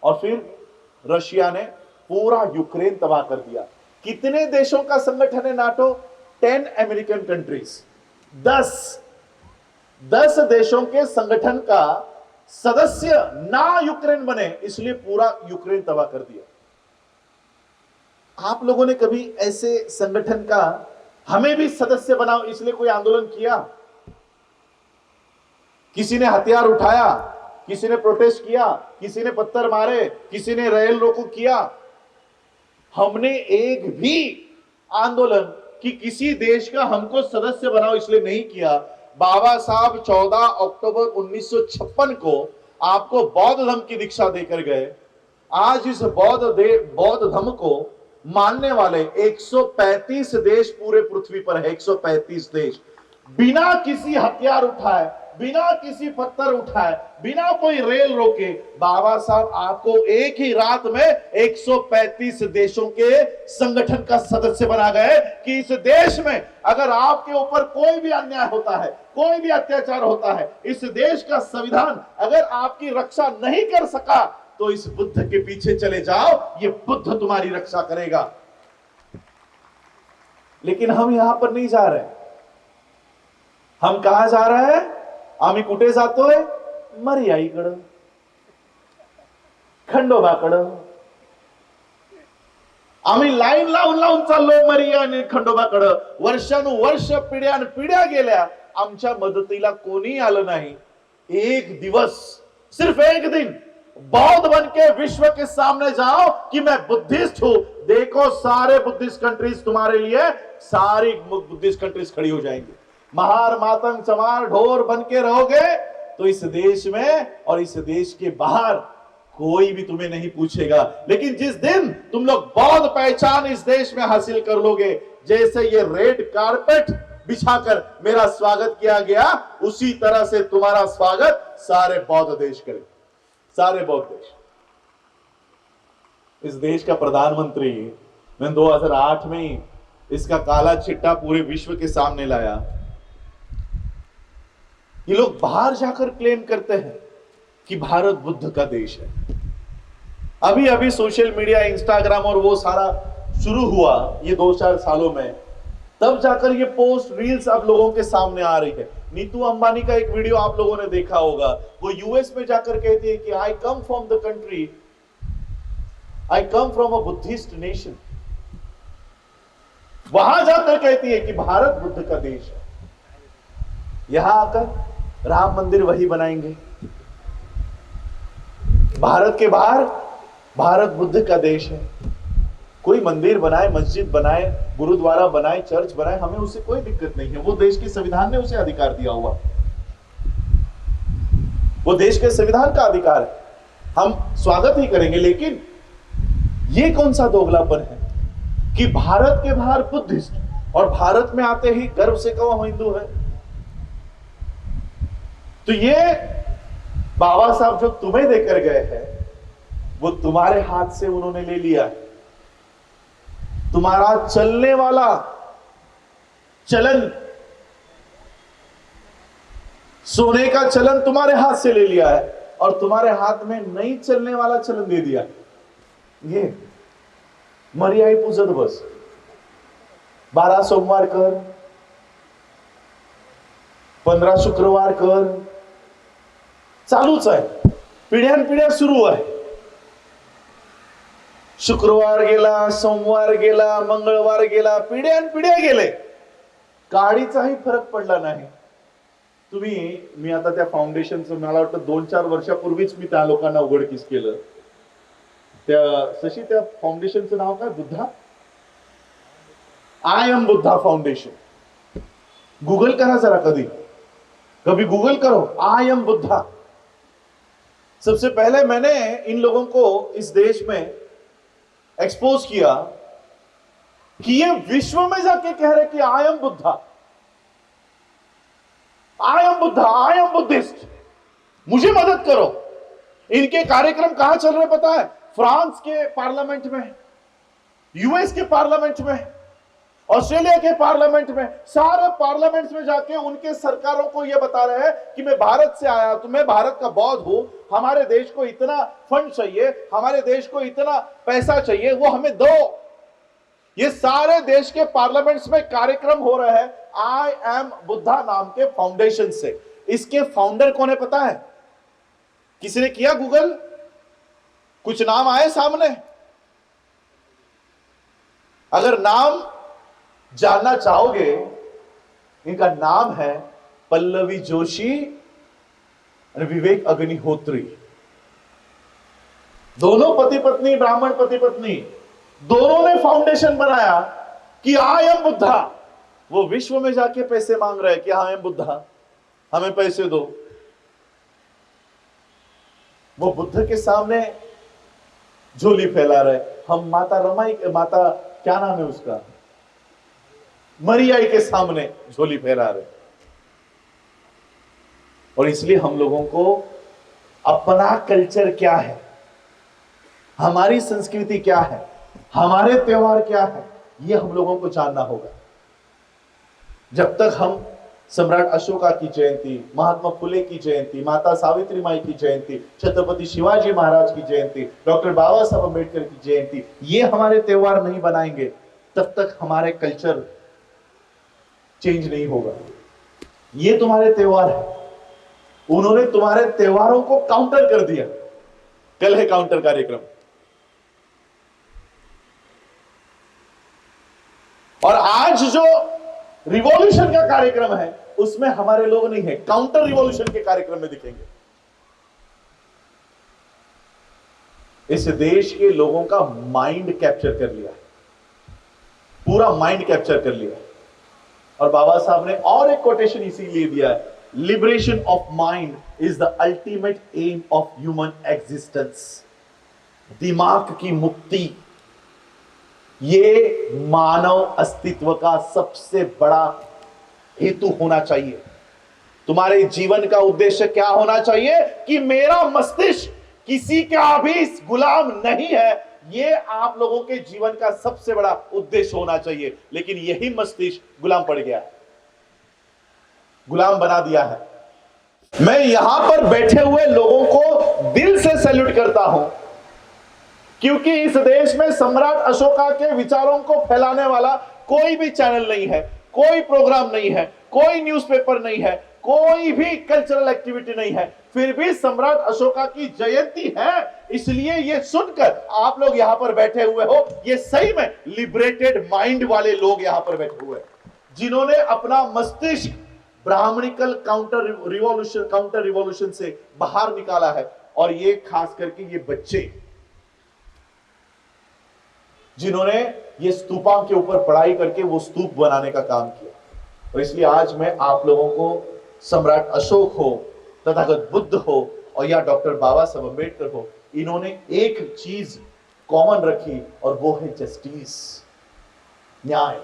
और फिर रशिया ने पूरा यूक्रेन तबाह कर दिया। कितने देशों का संगठन है नाटो? 10 अमेरिकन कंट्रीज, 10 देशों के संगठन का सदस्य ना यूक्रेन बने, इसलिए पूरा यूक्रेन तबाह कर दिया। आप लोगों ने कभी ऐसे संगठन का हमें भी सदस्य बनाओ इसलिए कोई आंदोलन किया? किसी ने हथियार उठाया, किसी ने प्रोटेस्ट किया, किसी ने पत्थर मारे, किसी ने रेल रोको किया? हमने एक भी आंदोलन कि किसी देश का हमको सदस्य बनाओ इसलिए नहीं किया। बाबा साहब 14 अक्टूबर 1956 को आपको बौद्ध धर्म की दीक्षा देकर गए। आज इस बौद्ध धर्म को मानने वाले 135 देश पूरे पृथ्वी पर है। 135 देश बिना किसी हथियार उठाए, बिना किसी पत्थर उठाए, बिना कोई रेल रोके, बाबा साहब आपको एक ही रात में 135 देशों के संगठन का सदस्य बना गए कि इस देश में अगर आपके ऊपर कोई भी अन्याय होता है, कोई भी अत्याचार होता है, इस देश का संविधान अगर आपकी रक्षा नहीं कर सका तो इस बुद्ध के पीछे चले जाओ, ये बुद्ध तुम्हारी रक्षा करेगा। लेकिन हम यहां पर नहीं जा रहे। हम कहां जा रहे हैं? आम्ही कुठे जातोय? मर्याईकडं, खंडोबाकडं। आम्ही लाईन लावून लावून चाललोय मरिया आणि खंडोबाकडं। वर्षानुवर्ष पिढ्या गेल्या, आमच्या मदतीला कोणी आलं नाही। एक दिवस, सिर्फ एक दिन बौद्ध बन के विश्व के सामने जाओ कि मैं बुद्धिस्ट हूं, देखो सारे बुद्धिस्ट कंट्रीज तुम्हारे लिए, सारी बुद्धिस्ट कंट्रीज खड़ी हो जाएंगी। महार मातंग चमार ढोर बन के रहोगे तो इस देश में और इस देश के बाहर कोई भी तुम्हें नहीं पूछेगा। लेकिन जिस दिन तुम लोग बौद्ध पहचान इस देश में हासिल कर लोगे, जैसे ये रेड कारपेट बिछाकर मेरा स्वागत किया गया, उसी तरह से तुम्हारा स्वागत सारे बौद्ध देश करें, सारे बौद्ध देश। इस देश का प्रधानमंत्री मैंने 2008 में ही इसका काला चिट्ठा पूरे विश्व के सामने लाया। ये लोग बाहर जाकर क्लेम करते हैं कि भारत बुद्ध का देश है। अभी अभी सोशल मीडिया, इंस्टाग्राम और वो सारा शुरू हुआ ये 2-4 सालों में, तब जाकर ये पोस्ट रील्स अब लोगों के सामने आ रही है। नीतू अंबानी का एक वीडियो आप लोगों ने देखा होगा, वो यूएस में जाकर कहती है कि I come from the country, I come from a Buddhist nation. वहां जाकर कहती है कि भारत बुद्ध का देश है। यहां आकर राम मंदिर वही बनाएंगे। भारत के बाहर भारत बुद्ध का देश है। कोई मंदिर बनाए, मस्जिद बनाए, गुरुद्वारा बनाए, चर्च बनाए, हमें उससे कोई दिक्कत नहीं है। वो देश के संविधान ने उसे अधिकार दिया हुआ, वो देश के संविधान का अधिकार है, हम स्वागत ही करेंगे। लेकिन ये कौन सा दोगलापन है कि भारत के बाहर बुद्धिस्ट और भारत में आते ही गर्व से कहो हम हिंदू है। तो ये बाबा साहब जो तुम्हें देकर गए हैं वो तुम्हारे हाथ से उन्होंने ले लिया है। तुम्हारा चलने वाला चलन, सोने का चलन तुम्हारे हाथ से ले लिया है और तुम्हारे हाथ में नहीं चलने वाला चलन दे दिया। ये मर्याई पूजत बस, 12 सोमवार कर, 15 शुक्रवार कर, चालूच आहे, पिढ्यानपिढ्या सुरू आहे। शुक्रवार गेला, सोमवार गेला, मंगळवार गेला, पिढ्यानपिढ्या गेले, काडीचाही फरक पडला नाही। मी आता त्या फाउंडेशनचं मला वाटतं 2-4 वर्षापूर्वीच मी त्या लोकांना उघडकीस केलं। त्या फाउंडेशनचं नाव काय? Buddha, I am Buddha foundation. Google करा जरा, कभी गूगल करो आई एम बुद्धा। सबसे पहले मैंने इन लोगों को इस देश में एक्सपोज किया कि ये विश्व में जाके कह रहे कि I am Buddha, I am Buddha, I am Buddhist, मुझे मदद करो। इनके कार्यक्रम कहां चल रहे पता है? फ्रांस के पार्लियामेंट में, यूएस के पार्लियामेंट में, ऑस्ट्रेलिया के पार्लियामेंट में, सारे पार्लियामेंट्स में जाके उनके सरकारों को यह बता रहे हैं कि मैं भारत से आया, तो मैं भारत का बौद्ध हूं, हमारे देश को इतना फंड चाहिए, हमारे देश को इतना पैसा चाहिए, वो हमें दो। ये सारे देश के पार्लियामेंट्स में कार्यक्रम हो रहे हैं आई एम बुद्धा नाम के फाउंडेशन से। इसके फाउंडर कौन है पता है? किसी ने किया गूगल? कुछ नाम आए सामने? अगर नाम जानना चाहोगे, इनका नाम है पल्लवी जोशी और विवेक अग्निहोत्री। दोनों पति पत्नी, ब्राह्मण पति पत्नी, दोनों ने फाउंडेशन बनाया कि आई एम बुद्धा। वो विश्व में जाके पैसे मांग रहे हैं कि आई एम बुद्धा, हमें पैसे दो। वो बुद्ध के सामने झोली फैला रहे। हम माता रमाई, माता क्या नाम है उसका, मरियाई के सामने झोली फैला रहे। और इसलिए हम लोगों को अपना कल्चर क्या है, हमारी संस्कृति क्या है, हमारे त्योहार क्या है, ये हम लोगों को जानना होगा। जब तक हम सम्राट अशोका की जयंती, महात्मा फुले की जयंती, माता सावित्री माई की जयंती, छत्रपति शिवाजी महाराज की जयंती, डॉक्टर बाबा साहब अम्बेडकर की जयंती, ये हमारे त्योहार नहीं बनाएंगे, तब तक हमारे कल्चर चेंज नहीं होगा। ये तुम्हारे त्योहार है, उन्होंने तुम्हारे त्योहारों को काउंटर कर दिया। कल है काउंटर कार्यक्रम, और आज जो रिवॉल्यूशन का कार्यक्रम है उसमें हमारे लोग नहीं है, काउंटर रिवॉल्यूशन के कार्यक्रम में दिखेंगे। इस देश के लोगों का माइंड कैप्चर कर लिया, पूरा माइंड कैप्चर कर लिया। और बाबा साहब ने और एक कोटेशन इसीलिए दिया है, liberation of mind is the ultimate aim of human existence. दिमाग की मुक्ति ये मानव अस्तित्व का सबसे बड़ा हेतु होना चाहिए। तुम्हारे जीवन का उद्देश्य क्या होना चाहिए कि मेरा मस्तिष्क किसी का भी गुलाम नहीं है, ये आप लोगों के जीवन का सबसे बड़ा उद्देश्य होना चाहिए। लेकिन यही मस्तिष्क गुलाम पड़ गया है, गुलाम बना दिया है। मैं यहां पर बैठे हुए लोगों को दिल से सैल्यूट करता हूं, क्योंकि इस देश में सम्राट अशोका के विचारों को फैलाने वाला कोई भी चैनल नहीं है, कोई प्रोग्राम नहीं है, कोई न्यूज़पेपर नहीं है, कोई भी कल्चरल एक्टिविटी नहीं है। फिर भी सम्राट अशोका की जयंती है, इसलिए ये सुनकर आप लोग यहां पर बैठे हुए हो, ये सही में लिबरेटेड माइंड वाले लोग यहां पर बैठे हुए हैं, जिन्होंने अपना मस्तिष्क ब्राह्मणिकल काउंटर रिवॉल्यूशन से बाहर निकाला है। और ये खास करके ये बच्चे जिन्होंने ये स्तूपों के ऊपर पढ़ाई करके वो स्तूप बनाने का काम किया। और इसलिए आज मैं आप लोगों को सम्राट अशोक हो, तथागत बुद्ध हो, और या डॉक्टर बाबा साहब अम्बेडकर हो, इन्होंने एक चीज कॉमन रखी और वो है जस्टिस, न्याय,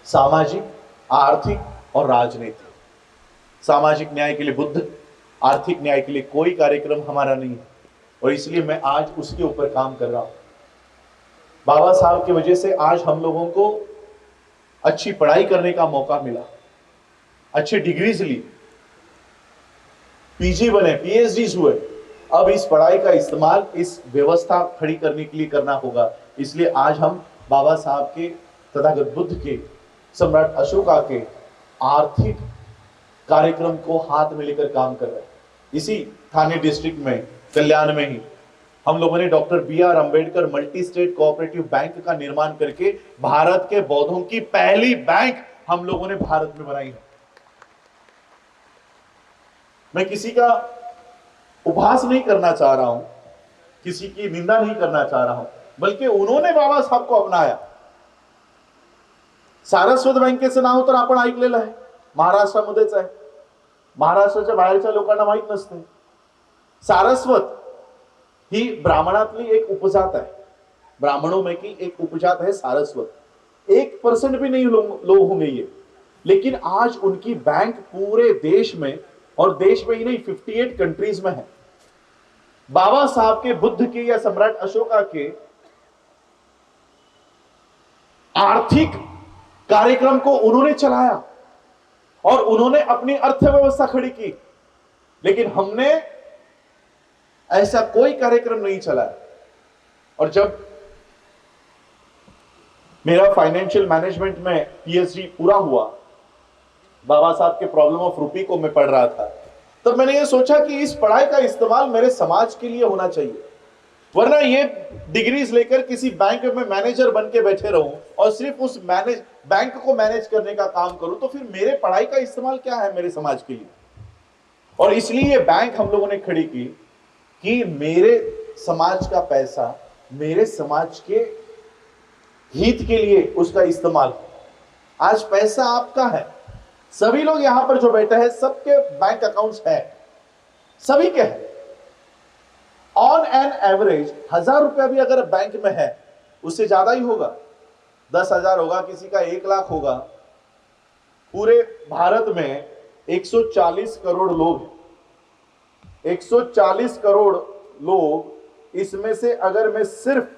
सामाजिक, आर्थिक और राजनीतिक। सामाजिक न्याय के लिए बुद्ध, आर्थिक न्याय के लिए कोई कार्यक्रम हमारा नहीं है, और इसलिए मैं आज उसके ऊपर काम कर रहा हूं। बाबा साहब की वजह से आज हम लोगों को अच्छी पढ़ाई करने का मौका मिला, अच्छी डिग्रीज ली, पीजी बने, पीएचडीज हुए। अब इस पढ़ाई का इस्तेमाल इस व्यवस्था खड़ी करने के लिए करना होगा। इसलिए आज हम बाबा साहब के, तथागत बुद्ध के, सम्राट अशोका के आर्थिक कार्यक्रम को हाथ में लेकर काम कर रहे हैं। इसी ठाणे डिस्ट्रिक्ट में, कल्याण में ही हम लोगों ने doctor B R. Ambedkar multi state cooperative bank का निर्माण करके भारत के बौद्धों की पहली बैंक हम लोगों ने भारत में बनाई है। मैं किसी का उपहास नहीं करना चाह रहा हूं, किसी की निंदा नहीं करना चाह रहा हूं, बल्कि उन्होंने बाबा साहब को अपनाया। सारस्वत बँकेचं नाव तर आपण ऐकलेलं आहे, महाराष्ट्रामध्येच आहे, महाराष्ट्राच्या बाहेरच्या लोकांना माहित नसते। सारस्वत ही ब्राह्मणातली एक उपजात है, ब्राह्मणों में की एक उपजात है सारस्वत। 1% भी नहीं लोग होंगे ये, लेकिन आज उनकी बैंक पूरे देश में, और देश में ही नहीं 58 कंट्रीज में है। बाबा साहब के, बुद्ध के या सम्राट अशोका के आर्थिक कार्यक्रम को उन्होंने चलाया और उन्होंने अपनी अर्थव्यवस्था खड़ी की। लेकिन हमने ऐसा कोई कार्यक्रम नहीं चलाया। और जब मेरा फाइनेंशियल मैनेजमेंट में पीएचडी पूरा हुआ, बाबा साहब के प्रॉब्लम ऑफ रूपी को मैं पढ़ रहा था, तब मैंने ये सोचा कि इस पढ़ाई का इस्तेमाल मेरे समाज के लिए होना चाहिए, वरना ये डिग्रीज लेकर किसी बैंक में मैनेजर बन के बैठे रहूं और सिर्फ उस बैंक को मैनेज करने का काम करूं, तो फिर मेरे पढ़ाई का इस्तेमाल क्या है मेरे समाज के लिए। और इसलिए ये बैंक हम लोगों ने खड़ी की कि मेरे समाज का पैसा मेरे समाज के हित के लिए उसका इस्तेमाल। आज पैसा आपका है, सभी लोग यहां पर जो बैठे हैं सबके बैंक अकाउंट्स है, सभी के हैं। ऑन एन एवरेज 1000 रुपया भी अगर बैंक में है, उससे ज्यादा ही होगा, 10,000 होगा, किसी का 1 लाख होगा। पूरे भारत में 140 करोड़ लोग हैं, 140 करोड़ लोग, इसमें से अगर मैं सिर्फ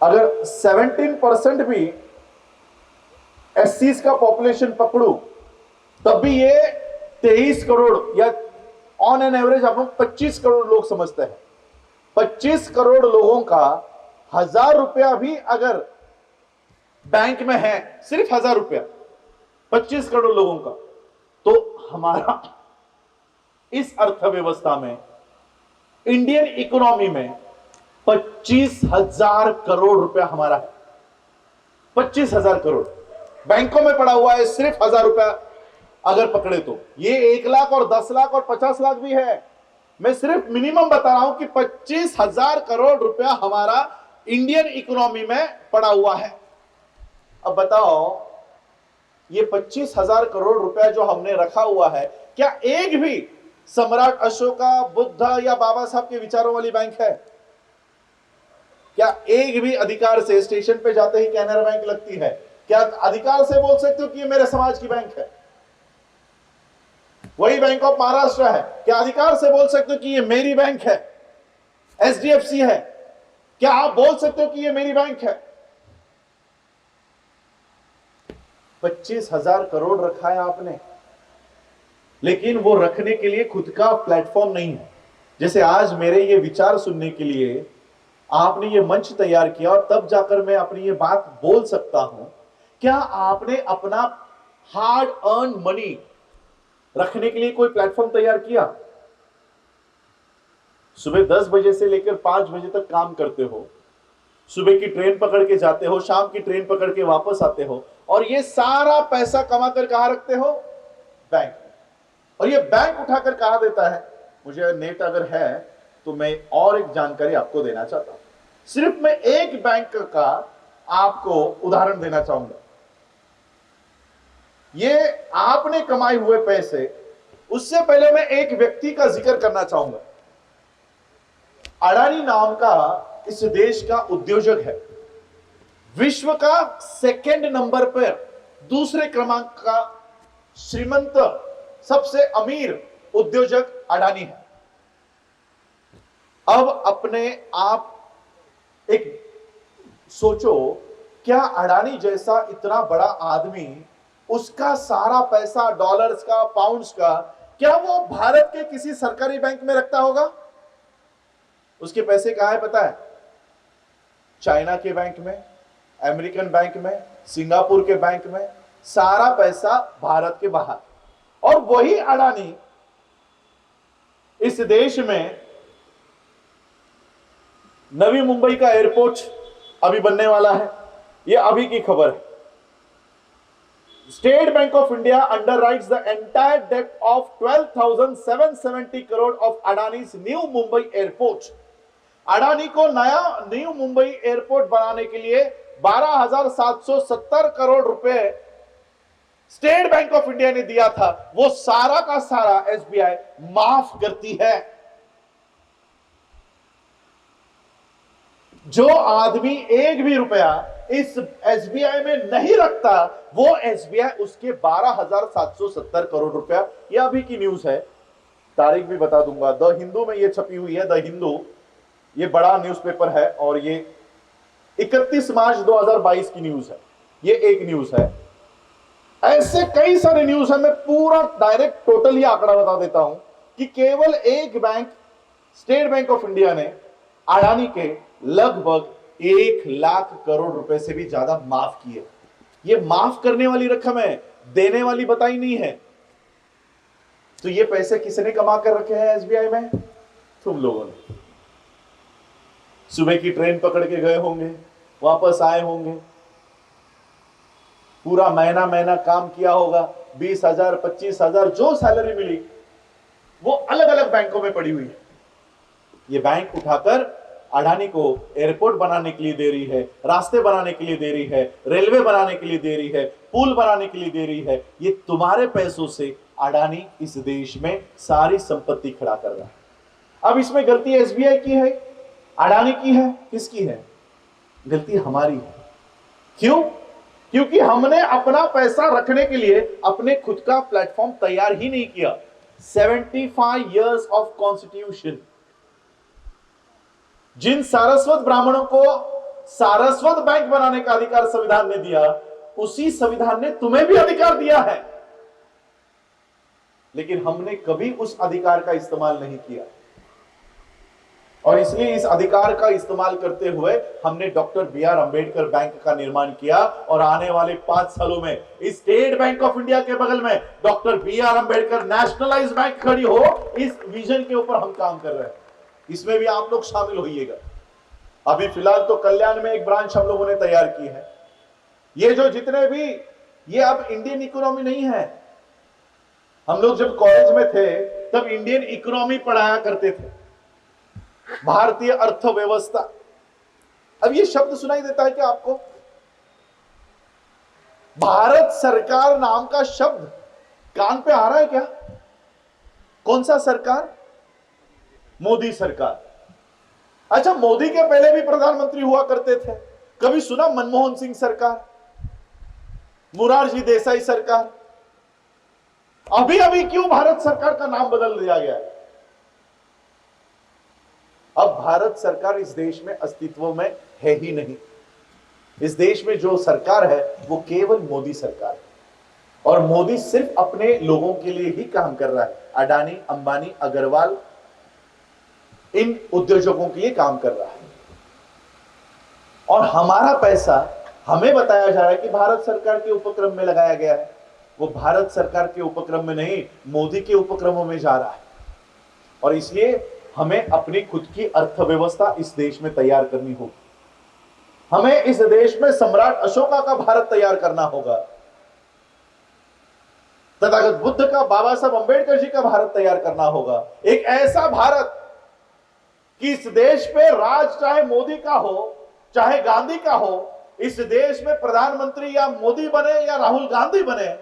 अगर 17% भी एससीज का पॉपुलेशन पकड़ू, तब भी ये 23 करोड़ या ऑन एन एवरेज आप लोग 25 करोड़ लोग समझते हैं। 25 करोड़ लोगों का 1000 रुपया भी अगर बैंक में है, सिर्फ 1000 रुपया 25 करोड़ लोगों का, तो हमारा इस अर्थव्यवस्था में, इंडियन इकोनॉमी में 25,000 करोड़ रुपया हमारा है। 25,000 करोड़ बैंकों में पड़ा हुआ है, सिर्फ 1000 रुपया अगर पकड़े तो। ये 1 लाख और 10 लाख और 50 लाख भी है, मैं सिर्फ मिनिमम बता रहा हूं कि 25,000 करोड़ रुपया हमारा इंडियन इकोनॉमी में पड़ा हुआ है। अब बताओ, ये 25,000 करोड़ रुपया जो हमने रखा हुआ है, क्या एक भी सम्राट अशोका, बुद्ध या बाबा साहब के विचारों वाली बैंक है? क्या एक भी अधिकार से स्टेशन पे जाते ही कैनरा बैंक लगती है? क्या अधिकार से बोल सकते हो कि ये मेरे समाज की बैंक है? वही बैंक ऑफ महाराष्ट्र है, क्या अधिकार से बोल सकते हो कि ये मेरी बैंक है? एचडीएफसी है, क्या आप बोल सकते हो कि ये मेरी बैंक है? 25,000 करोड़ रखा है आपने, लेकिन वो रखने के लिए खुद का प्लेटफॉर्म नहीं है। जैसे आज मेरे ये विचार सुनने के लिए आपने ये मंच तैयार किया और तब जाकर मैं अपनी ये बात बोल सकता हूं। क्या आपने अपना हार्ड अर्न मनी रखने के लिए कोई प्लेटफॉर्म तैयार किया? सुबह 10 बजे से लेकर 5 बजे तक काम करते हो, सुबह की ट्रेन पकड़ के जाते हो, शाम की ट्रेन पकड़ के वापस आते हो, और ये सारा पैसा कमा कर कहां रखते हो? बैंक में। और ये बैंक उठाकर कहां देता है? मुझे नेट अगर है तो मैं और एक जानकारी आपको देना चाहता हूं। सिर्फ मैं एक बैंक का आपको उदाहरण देना चाहूंगा। ये आपने कमाए हुए पैसे, उससे पहले मैं एक व्यक्ति का जिक्र करना चाहूंगा। अडानी नाम का इस देश का उद्योजक है, विश्व का 2nd नंबर पर, दूसरे क्रमांक का श्रीमंत, सबसे अमीर उद्योजक अडानी है। अब अपने आप एक सोचो, क्या अडानी जैसा इतना बड़ा आदमी, उसका सारा पैसा डॉलर्स का, पाउंड्स का, क्या वो भारत के किसी सरकारी बैंक में रखता होगा? उसके पैसे कहां है पता है? चाइना के बैंक में, अमेरिकन बैंक में, सिंगापुर के बैंक में, सारा पैसा भारत के बाहर। और वही अडानी इस देश में नवी मुंबई का एयरपोर्ट अभी बनने वाला है, यह अभी की खबर है। State Bank of India underwrites the entire debt of 12,770 crore of Adani's new Mumbai airport. Adani को नया न्यू मुंबई एयरपोर्ट बनाने के लिए 12,770 करोड़ रुपए स्टेट बैंक ऑफ इंडिया ने दिया था, वो सारा का सारा एसबीआई माफ करती है। जो आदमी एक भी रुपया इस एसबीआई में नहीं रखता, वो एसबीआई उसके 12,770 करोड़ रुपया, यह अभी की न्यूज है, तारीख भी बता दूंगा। द हिंदू में ये छपी हुई है, द हिंदू ये बड़ा न्यूज़पेपर है और ये 31 मार्च 2022 की न्यूज है, ये एक न्यूज है। ऐसे कई सारे न्यूज है, मैं पूरा डायरेक्ट टोटल ही आंकड़ा बता देता हूं कि केवल एक bank, state Bank of India ने अडानी के लगभग 1 लाख करोड़ रुपए से भी ज्यादा माफ किए। ये माफ करने वाली रकम है, देने वाली बताई नहीं है। तो ये पैसे किसने कमा कर रखे हैं एसबीआई में? तुम लोगों ने। सुबह की ट्रेन पकड़ के गए होंगे, वापस आए होंगे, पूरा महीना महीना काम किया होगा, 20,000 25,000 जो सैलरी मिली वो अलग अलग बैंकों में पड़ी हुई है। ये बैंक उठाकर अडानी को एयरपोर्ट बनाने के लिए दे रही है, रास्ते बनाने के लिए दे रही है, रेलवे बनाने के लिए दे रही है, पुल बनाने के लिए दे रही है। ये तुम्हारे पैसों से अडानी इस देश में सारी संपत्ति खड़ा कर रहा है। अब इसमें गलती एसबीआई की है, अडानी की है, किसकी है? गलती हमारी है। क्यों? क्योंकि हमने अपना पैसा रखने के लिए अपने खुद का प्लेटफॉर्म तैयार ही नहीं किया। 75 years ऑफ कॉन्स्टिट्यूशन, जिन सारस्वत ब्राह्मणों को सारस्वत बैंक बनाने का अधिकार संविधान ने दिया, उसी संविधान ने तुम्हें भी अधिकार दिया है, लेकिन हमने कभी उस अधिकार का इस्तेमाल नहीं किया। और इसलिए इस अधिकार का इस्तेमाल करते हुए हमने डॉक्टर बी.आर. अंबेडकर बैंक का निर्माण किया और आने वाले 5 सालों में स्टेट बैंक ऑफ इंडिया के बगल में doctor B R. Ambedkar nationalised bank खड़ी हो, इस विजन के ऊपर हम काम कर रहे हैं। इसमें भी आप लोग शामिल होइएगा। अभी फिलहाल तो कल्याण में एक ब्रांच हम लोगों ने तैयार की है। ये जो जितने भी, ये अब इंडियन इकोनॉमी नहीं है। हम लोग जब कॉलेज में थे तब इंडियन इकोनॉमी पढ़ाया करते थे, भारतीय अर्थव्यवस्था। अब ये शब्द सुनाई देता है क्या आपको? भारत सरकार नाम का शब्द कान पे आ रहा है क्या? कौन सा सरकार? मोदी सरकार। अच्छा, मोदी के पहले भी प्रधानमंत्री हुआ करते थे। कभी सुना मनमोहन सिंह सरकार, मोरारजी देसाई सरकार? अभी अभी क्यों भारत सरकार का नाम बदल दिया गया है? अब भारत सरकार इस देश में अस्तित्व में है ही नहीं। इस देश में जो सरकार है वो केवल मोदी सरकार है, और मोदी सिर्फ अपने लोगों के लिए ही काम कर रहा है। अडानी, अंबानी, अग्रवाल, इन उद्योजकों के लिए काम कर रहा है। और हमारा पैसा हमें बताया जा रहा है कि भारत सरकार के उपक्रम में लगाया गया है। वो भारत सरकार के उपक्रम में नहीं, मोदी के उपक्रमों में जा रहा है। और इसलिए हमें अपनी खुद की अर्थव्यवस्था इस देश में तैयार करनी होगी। हमें इस देश में सम्राट अशोका का भारत तैयार करना होगा, तथागत बुद्ध का, बाबा साहब अंबेडकर जी का भारत तैयार करना होगा। एक ऐसा भारत कि इस देश पे राज चाहे मोदी का हो चाहे गांधी का हो, इस देश में प्रधानमंत्री या मोदी बने या राहुल गांधी बने,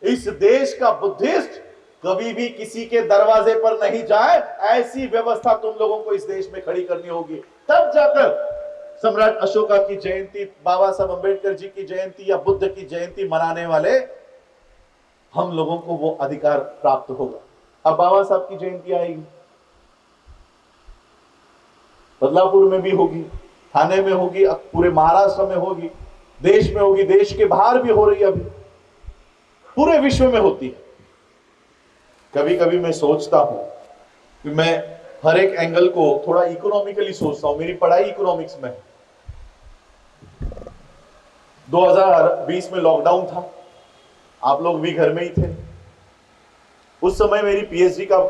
इस देश का बुद्धिस्ट कभी भी किसी के दरवाजे पर नहीं जाए, ऐसी व्यवस्था तुम लोगों को इस देश में खड़ी करनी होगी। तब जाकर सम्राट अशोका की जयंती, बाबा साहब अंबेडकर जी की जयंती या बुद्ध की जयंती मनाने वाले हम लोगों को वो अधिकार प्राप्त होगा। अब बाबा साहब की जयंती आएगी, बदलापुर में भी होगी, थाने में होगी, पूरे महाराष्ट्र में होगी, देश में होगी, देश के बाहर भी हो रही है, अभी पूरे विश्व में होती है। कभी कभी मैं सोचता हूं कि मैं हर एक एंगल को थोड़ा इकोनॉमिकली सोचता हूं। मेरी पढ़ाई इकोनॉमिक्स में है। 2020 में लॉकडाउन था, आप लोग भी घर में ही थे। उस समय मेरी पीएचडी का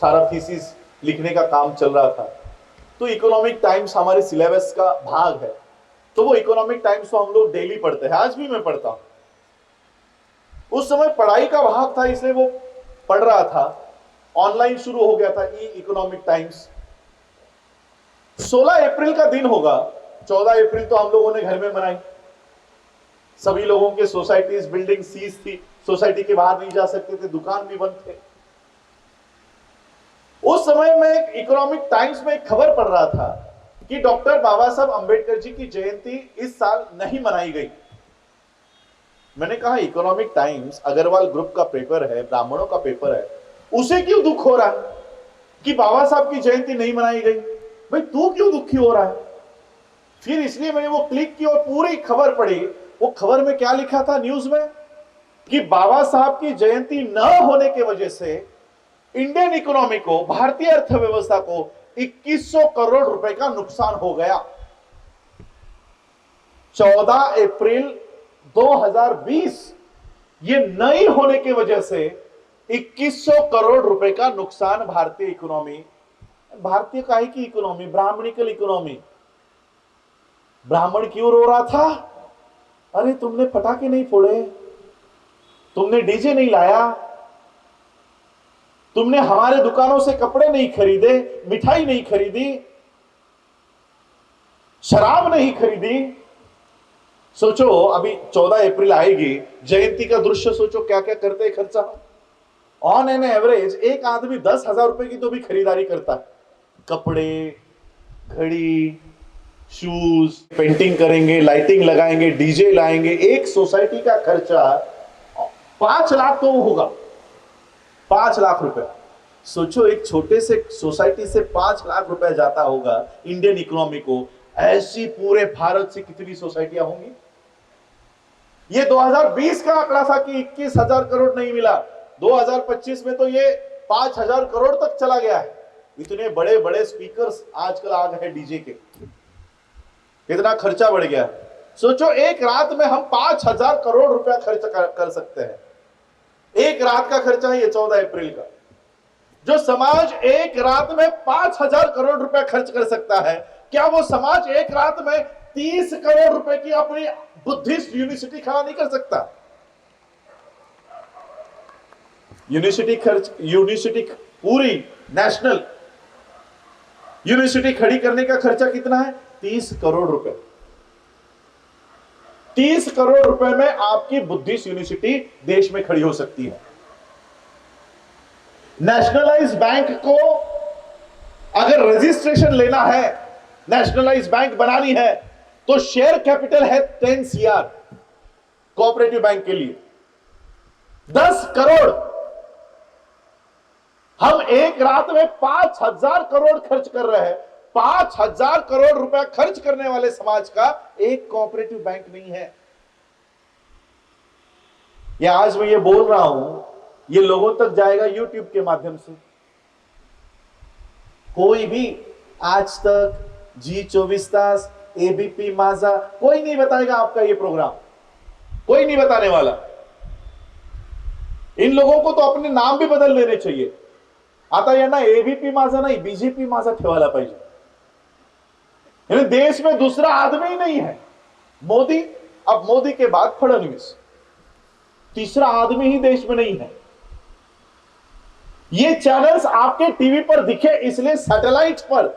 सारा थीसिस लिखने का काम चल रहा था। तो इकोनॉमिक टाइम्स हमारे सिलेबस का भाग है, तो वो इकोनॉमिक टाइम्स तो हम लोग डेली पढ़ते हैं, आज भी मैं पढ़ता हूं। उस समय पढ़ाई का भाग था, इसलिए वो पढ़ रहा था। ऑनलाइन शुरू हो गया था ई इकोनॉमिक टाइम्स। 16 अप्रैल का दिन होगा, 14 अप्रैल तो हम लोगों ने घर में मनाई। सभी लोगों के सोसाइटीज, बिल्डिंग सीज थी, सोसाइटी के बाहर नहीं जा सकते थे, दुकान भी बंद थे। उस समय में इकोनॉमिक टाइम्स में एक खबर पढ़ रहा था कि डॉक्टर बाबा साहब अंबेडकर जी की जयंती इस साल नहीं मनाई गई। मैंने कहा इकोनॉमिक टाइम्स अग्रवाल ग्रुप का पेपर है, ब्राह्मणों का पेपर है, उसे क्यों दुख हो रहा है कि बाबा साहब की जयंती नहीं मनाई गई? भाई तू क्यों दुखी हो रहा है? फिर इसलिए मैंने वो क्लिक की और पूरी खबर पढ़ी। वो खबर में क्या लिखा था न्यूज में कि बाबा साहब की जयंती न होने की वजह से इंडियन इकोनॉमी को, भारतीय अर्थव्यवस्था को 2100 करोड़ रुपए का नुकसान हो गया। 14 अप्रैल 2020 ये नहीं होने की वजह से 2100 करोड़ रुपए का नुकसान भारतीय इकोनॉमी, भारतीय काहे की इकोनॉमी, ब्राह्मणिकल इकोनॉमी। ब्राह्मण क्यों रो रहा था? अरे तुमने पटाखे नहीं फोड़े, तुमने डीजे नहीं लाया, तुमने हमारे दुकानों से कपड़े नहीं खरीदे, मिठाई नहीं खरीदी, शराब नहीं खरीदी। सोचो अभी 14 अप्रैल आएगी, जयंती का दृश्य सोचो, क्या क्या करते हैं खर्चा। ऑन एन एवरेज एक आदमी 10,000 रुपए की तो भी खरीदारी करता है। कपड़े, घड़ी, शूज, पेंटिंग करेंगे, लाइटिंग लगाएंगे, डीजे लाएंगे। एक सोसाइटी का खर्चा 5 लाख तो होगा, 5 लाख रुपए। सोचो एक छोटे से सोसाइटी से 5 लाख रुपए जाता होगा इंडियन इकोनॉमी को, ऐसी पूरे भारत से कितनी सोसाइटियां होंगी। ये 2020 का आंकड़ा था कि 21,000 करोड़ नहीं मिला, 2025 में तो ये 5,000 करोड़ तक चला गया है। इतने बड़े बड़े स्पीकर्स आजकल आ गए हैं डीजे के, कितना खर्चा बढ़ गया। सोचो एक रात में हम 5,000 करोड़ रुपया खर्च कर सकते हैं। एक रात का खर्चा है ये 14 अप्रैल का। जो समाज एक रात में 5,000 करोड़ रुपया खर्च कर सकता है, क्या वो समाज एक रात में 30 करोड़ रुपए की अपनी बुद्धिस्ट यूनिवर्सिटी खड़ा नहीं कर सकता? यूनिवर्सिटी पूरी नेशनल यूनिवर्सिटी खड़ी करने का खर्चा कितना है? 30 करोड़ रुपए। 30 करोड़ रुपए में आपकी बुद्धिस्ट यूनिवर्सिटी देश में खड़ी हो सकती है। नेशनलाइज बैंक को अगर रजिस्ट्रेशन लेना है, नेशनलाइज बैंक बनानी है, तो शेयर कैपिटल है 10 CR कोऑपरेटिव बैंक के लिए। 10 करोड़। हम एक रात में 5,000 करोड़ खर्च कर रहे हैं। 5,000 करोड़ रुपया खर्च करने वाले समाज का एक कोऑपरेटिव बैंक नहीं है। ये आज मैं ये बोल रहा हूं, ये लोगों तक जाएगा यूट्यूब के माध्यम से। कोई भी आज तक, जी24 तास, एबीपी माझा, कोई नहीं बताएगा आपका ये प्रोग्राम, कोई नहीं बताने वाला। इन लोगों को तो अपने नाम भी बदल लेने चाहिए। आता यांना एबीपी माझा नहीं, बीजेपी माझा ठेवायला पाहिजे। यानी देश में दूसरा आदमी ही नहीं है। मोदी, अब मोदी के बाद फडणवीस, तीसरा आदमी ही देश में नहीं है। ये चैनल्स आपके टीवी पर दिखे इसलिए सैटेलाइट पर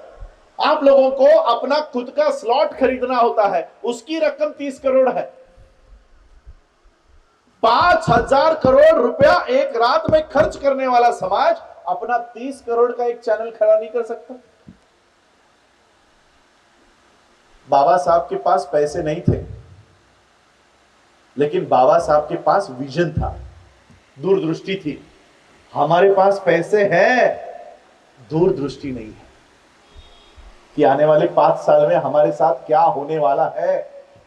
आप लोगों को अपना खुद का स्लॉट खरीदना होता है, उसकी रकम 30 करोड़ है। 5,000 करोड़ रुपया एक रात में खर्च करने वाला समाज अपना 30 करोड़ का एक चैनल खड़ा नहीं कर सकता। बाबा साहब के पास पैसे नहीं थे, लेकिन बाबा साहब के पास विजन था, दूरदृष्टि थी। हमारे पास पैसे हैं, दूरदृष्टि नहीं है कि आने वाले 5 साल में हमारे साथ क्या होने वाला है।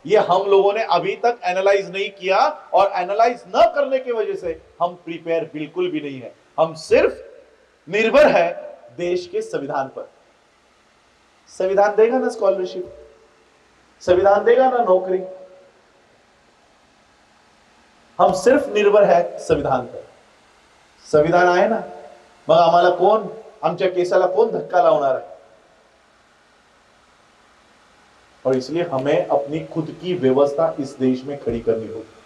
ये हम लोगों ने अभी तक एनालाइज नहीं किया, और एनालाइज न करने की वजह से हम प्रिपेयर बिल्कुल भी नहीं है। हम सिर्फ निर्भर है देश के संविधान पर। संविधान देगा ना स्कॉलरशिप, संविधान देगा ना नौकरी। हम सिर्फ निर्भर है संविधान पर। संविधान आहे ना, मग आम्हाला कोण, आमच्या केसाला कोण धक्का लावणार है? और इसलिए हमें अपनी खुद की व्यवस्था इस देश में खड़ी करनी होगी।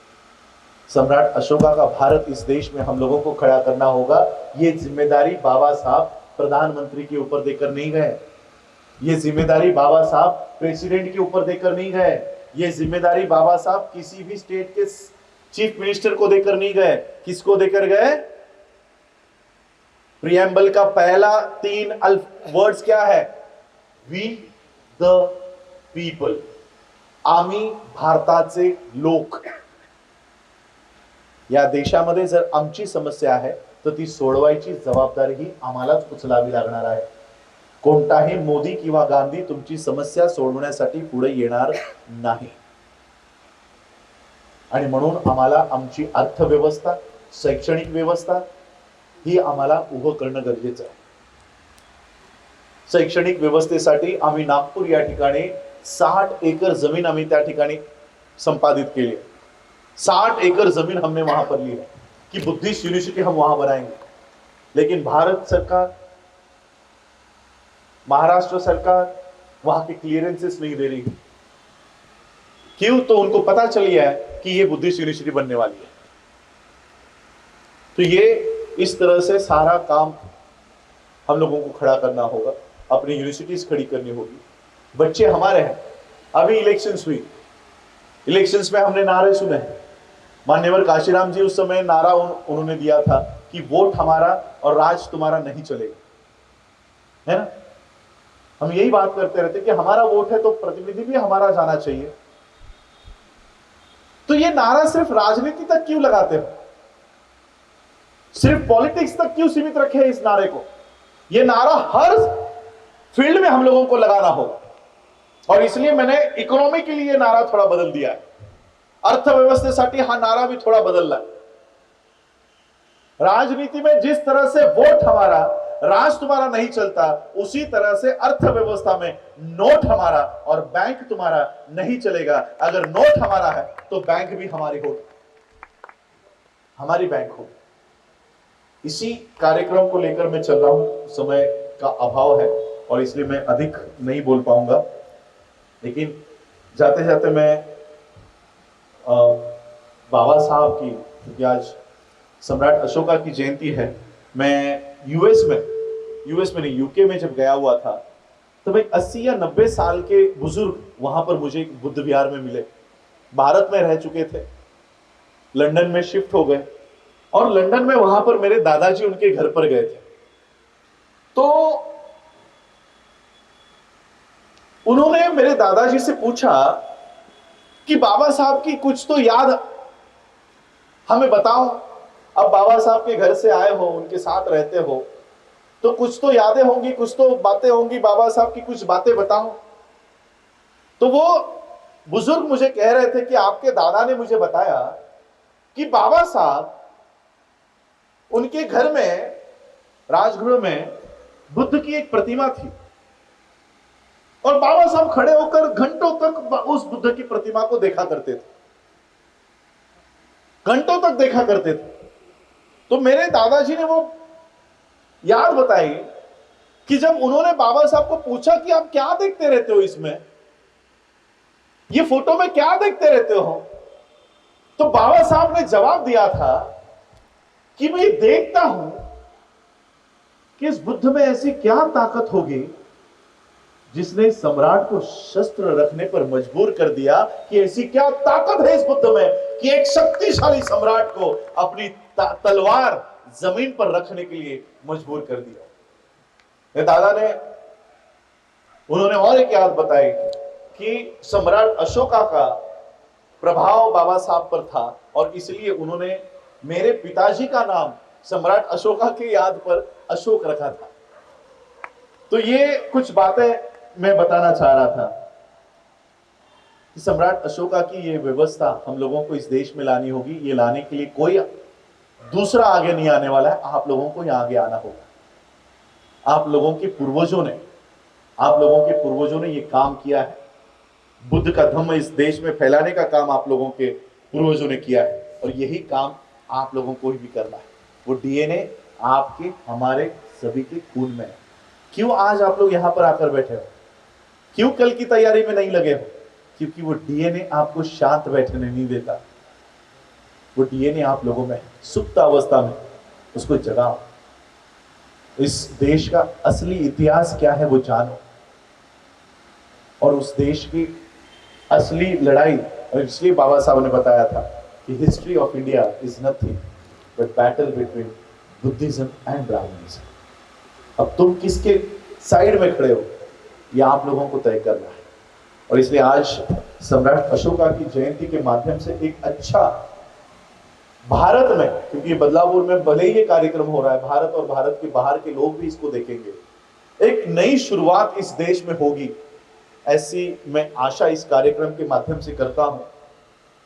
सम्राट अशोका का भारत इस देश में हम लोगों को खड़ा करना होगा। ये जिम्मेदारी बाबा साहब प्रधानमंत्री के ऊपर देकर नहीं गए, ये जिम्मेदारी बाबा साहब प्रेसिडेंट के ऊपर देकर नहीं गए, ये जिम्मेदारी बाबा साहब किसी भी स्टेट के चीफ मिनिस्टर को देकर नहीं गए। किसको देकर गए? प्रियम्बल का पहला 3 वर्ड्स क्या है? वी द पीपल, आम्ही भारताचे लोक। या देशामध्ये जर आमची समस्या आहे तर ती सोडवायची जबाबदारी ही आम्हालाच उचलावी लागणार आहे। कोणताही मोदी किंवा गांधी तुमची समस्या सोडवण्यासाठी पुढे येणार नाही। आणि म्हणून आम्हाला आमची अर्थव्यवस्था, शैक्षणिक व्यवस्था ही आम्हाला उभं करणं गरजेचं आहे। शैक्षणिक व्यवस्थेसाठी आम्ही नागपूर या ठिकाणी 60 एकर जमीन आम्ही त्या ठिकाणी संपादित केली है। 60 एकड़ जमीन हमने वहां पर ली है कि बुद्धिस्ट यूनिवर्सिटी हम वहां बनाएंगे। लेकिन भारत सरकार, महाराष्ट्र सरकार वहां के क्लियरेंसेस नहीं दे रही है। क्यों? तो उनको पता चल गया है कि ये बुद्धिस्ट यूनिवर्सिटी बनने वाली है। तो ये इस तरह से सारा काम हम लोगों को खड़ा करना होगा, अपनी यूनिवर्सिटीज खड़ी करनी होगी। बच्चे हमारे हैं। अभी इलेक्शंस हुई, इलेक्शंस में हमने नारे सुने हैं। मान्यवर काशीराम जी उस समय नारा उन्होंने दिया था कि वोट हमारा और राज तुम्हारा नहीं चलेगा, है ना। हम यही बात करते रहते कि हमारा वोट है तो प्रतिनिधि भी हमारा जाना चाहिए। तो ये नारा सिर्फ राजनीति तक क्यों लगाते हो? सिर्फ पॉलिटिक्स तक क्यों सीमित रखे हैं इस नारे को? ये नारा हर फील्ड में हम लोगों को लगाना होगा। और इसलिए मैंने इकोनॉमी के लिए नारा थोड़ा बदल दिया है, अर्थव्यवस्थेसाठी हा नारा भी थोड़ा बदलला है। राजनीति में जिस तरह से वोट हमारा, राज तुम्हारा नहीं चलता, उसी तरह से अर्थव्यवस्था में नोट हमारा और बैंक तुम्हारा नहीं चलेगा। अगर नोट हमारा है तो बैंक भी हमारी होगी, हमारी बैंक होगी। इसी कार्यक्रम को लेकर मैं चल रहा हूं। समय का अभाव है और इसलिए मैं अधिक नहीं बोल पाऊंगा, लेकिन जाते जाते मैं बाबा साहब की, क्योंकि आज सम्राट अशोका की जयंती है, मैं यूएस में नहीं, यूके में जब गया हुआ था तो भाई 80 या 90 साल के बुजुर्ग वहां पर मुझे बुद्ध विहार में मिले। भारत में रह चुके थे, लंदन में शिफ्ट हो गए और लंदन में वहां पर मेरे दादाजी उनके घर पर गए थे। तो उन्होंने मेरे दादाजी से पूछा कि बाबा साहब की कुछ तो याद हमें बताओ। अब बाबा साहब के घर से आए हो, उनके साथ रहते हो, तो कुछ तो यादें होंगी, कुछ तो बातें होंगी, बाबा साहब की कुछ बातें बताओ। तो वो बुजुर्ग मुझे कह रहे थे कि आपके दादा ने मुझे बताया कि बाबा साहब, उनके घर में, राजगृह में बुद्ध की एक प्रतिमा थी और बाबा साहब खड़े होकर घंटों तक उस बुद्ध की प्रतिमा को देखा करते थे, घंटों तक देखा करते थे। तो मेरे दादाजी ने वो याद बताई कि जब उन्होंने बाबा साहब को पूछा कि आप क्या देखते रहते हो इसमें, ये फोटो में क्या देखते रहते हो, तो बाबा साहब ने जवाब दिया था कि मैं देखता हूं कि इस बुद्ध में ऐसी क्या ताकत होगी जिसने सम्राट को शस्त्र रखने पर मजबूर कर दिया, कि ऐसी क्या ताकत है इस बुद्ध में कि एक शक्तिशाली सम्राट को अपनी तलवार जमीन पर रखने के लिए मजबूर कर दिया। मेरे दादा ने, उन्होंने और एक याद बताई कि सम्राट अशोका का प्रभाव बाबा साहब पर था और इसलिए उन्होंने मेरे पिताजी का नाम सम्राट अशोका के याद पर अशोक रखा था। तो ये कुछ बातें मैं बताना चाह रहा था कि सम्राट अशोका की ये व्यवस्था हम लोगों को इस देश में लानी होगी। ये लाने के लिए कोई दूसरा आगे नहीं आने वाला है, आप लोगों को यहां आगे आना होगा। आप लोगों के पूर्वजों ने ये काम किया है। बुद्ध का धम्म इस देश में फैलाने का काम आप लोगों के पूर्वजों ने किया है और यही काम आप लोगों को भी करना है। वो डीएनए आपके, हमारे सभी के खून में है। क्यों आज आप लोग यहां पर आकर बैठे हो? क्यों कल की तैयारी में नहीं लगे हो? क्योंकि वो डीएनए आपको शांत बैठने नहीं देता। वो डीएनए आप लोगों में है, सुप्त अवस्था में, उसको जगाओ। इस देश का असली इतिहास क्या है वो जानो और उस देश की असली लड़ाई, और इसलिए बाबा साहब ने बताया था कि history of India is nothing but battle between Buddhism and Brahmanism. अब तुम किसके साइड में खड़े हो ये आप लोगों को तय करना है। और इसलिए आज सम्राट अशोका की जयंती के माध्यम से एक अच्छा भारत में, क्योंकि बदलापुर में भले ही ये कार्यक्रम हो रहा है, भारत और भारत के बाहर के लोग भी इसको देखेंगे, एक नई शुरुआत इस देश में होगी, ऐसी मैं आशा इस कार्यक्रम के माध्यम से करता हूं।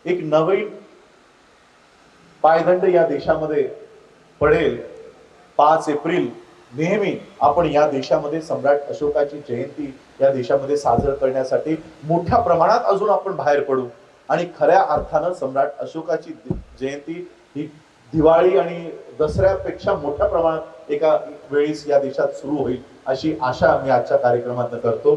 एक नवीन पायदंड या देशामध्ये पडेल 5 एप्रिल नेहमी आपण या देशामध्ये सम्राट अशोकाची जयंती या देशामध्ये साजरा करण्यासाठी मोठ्या प्रमाणात अजून आपण बाहेर पडू आणि खऱ्या अर्थानं सम्राट अशोकाची जयंती ही दिवाळी आणि दसऱ्यापेक्षा मोठ्या प्रमाणात एका वेळेस या देशात सुरू होईल अशी आशा मी आजच्या कार्यक्रमात करतो.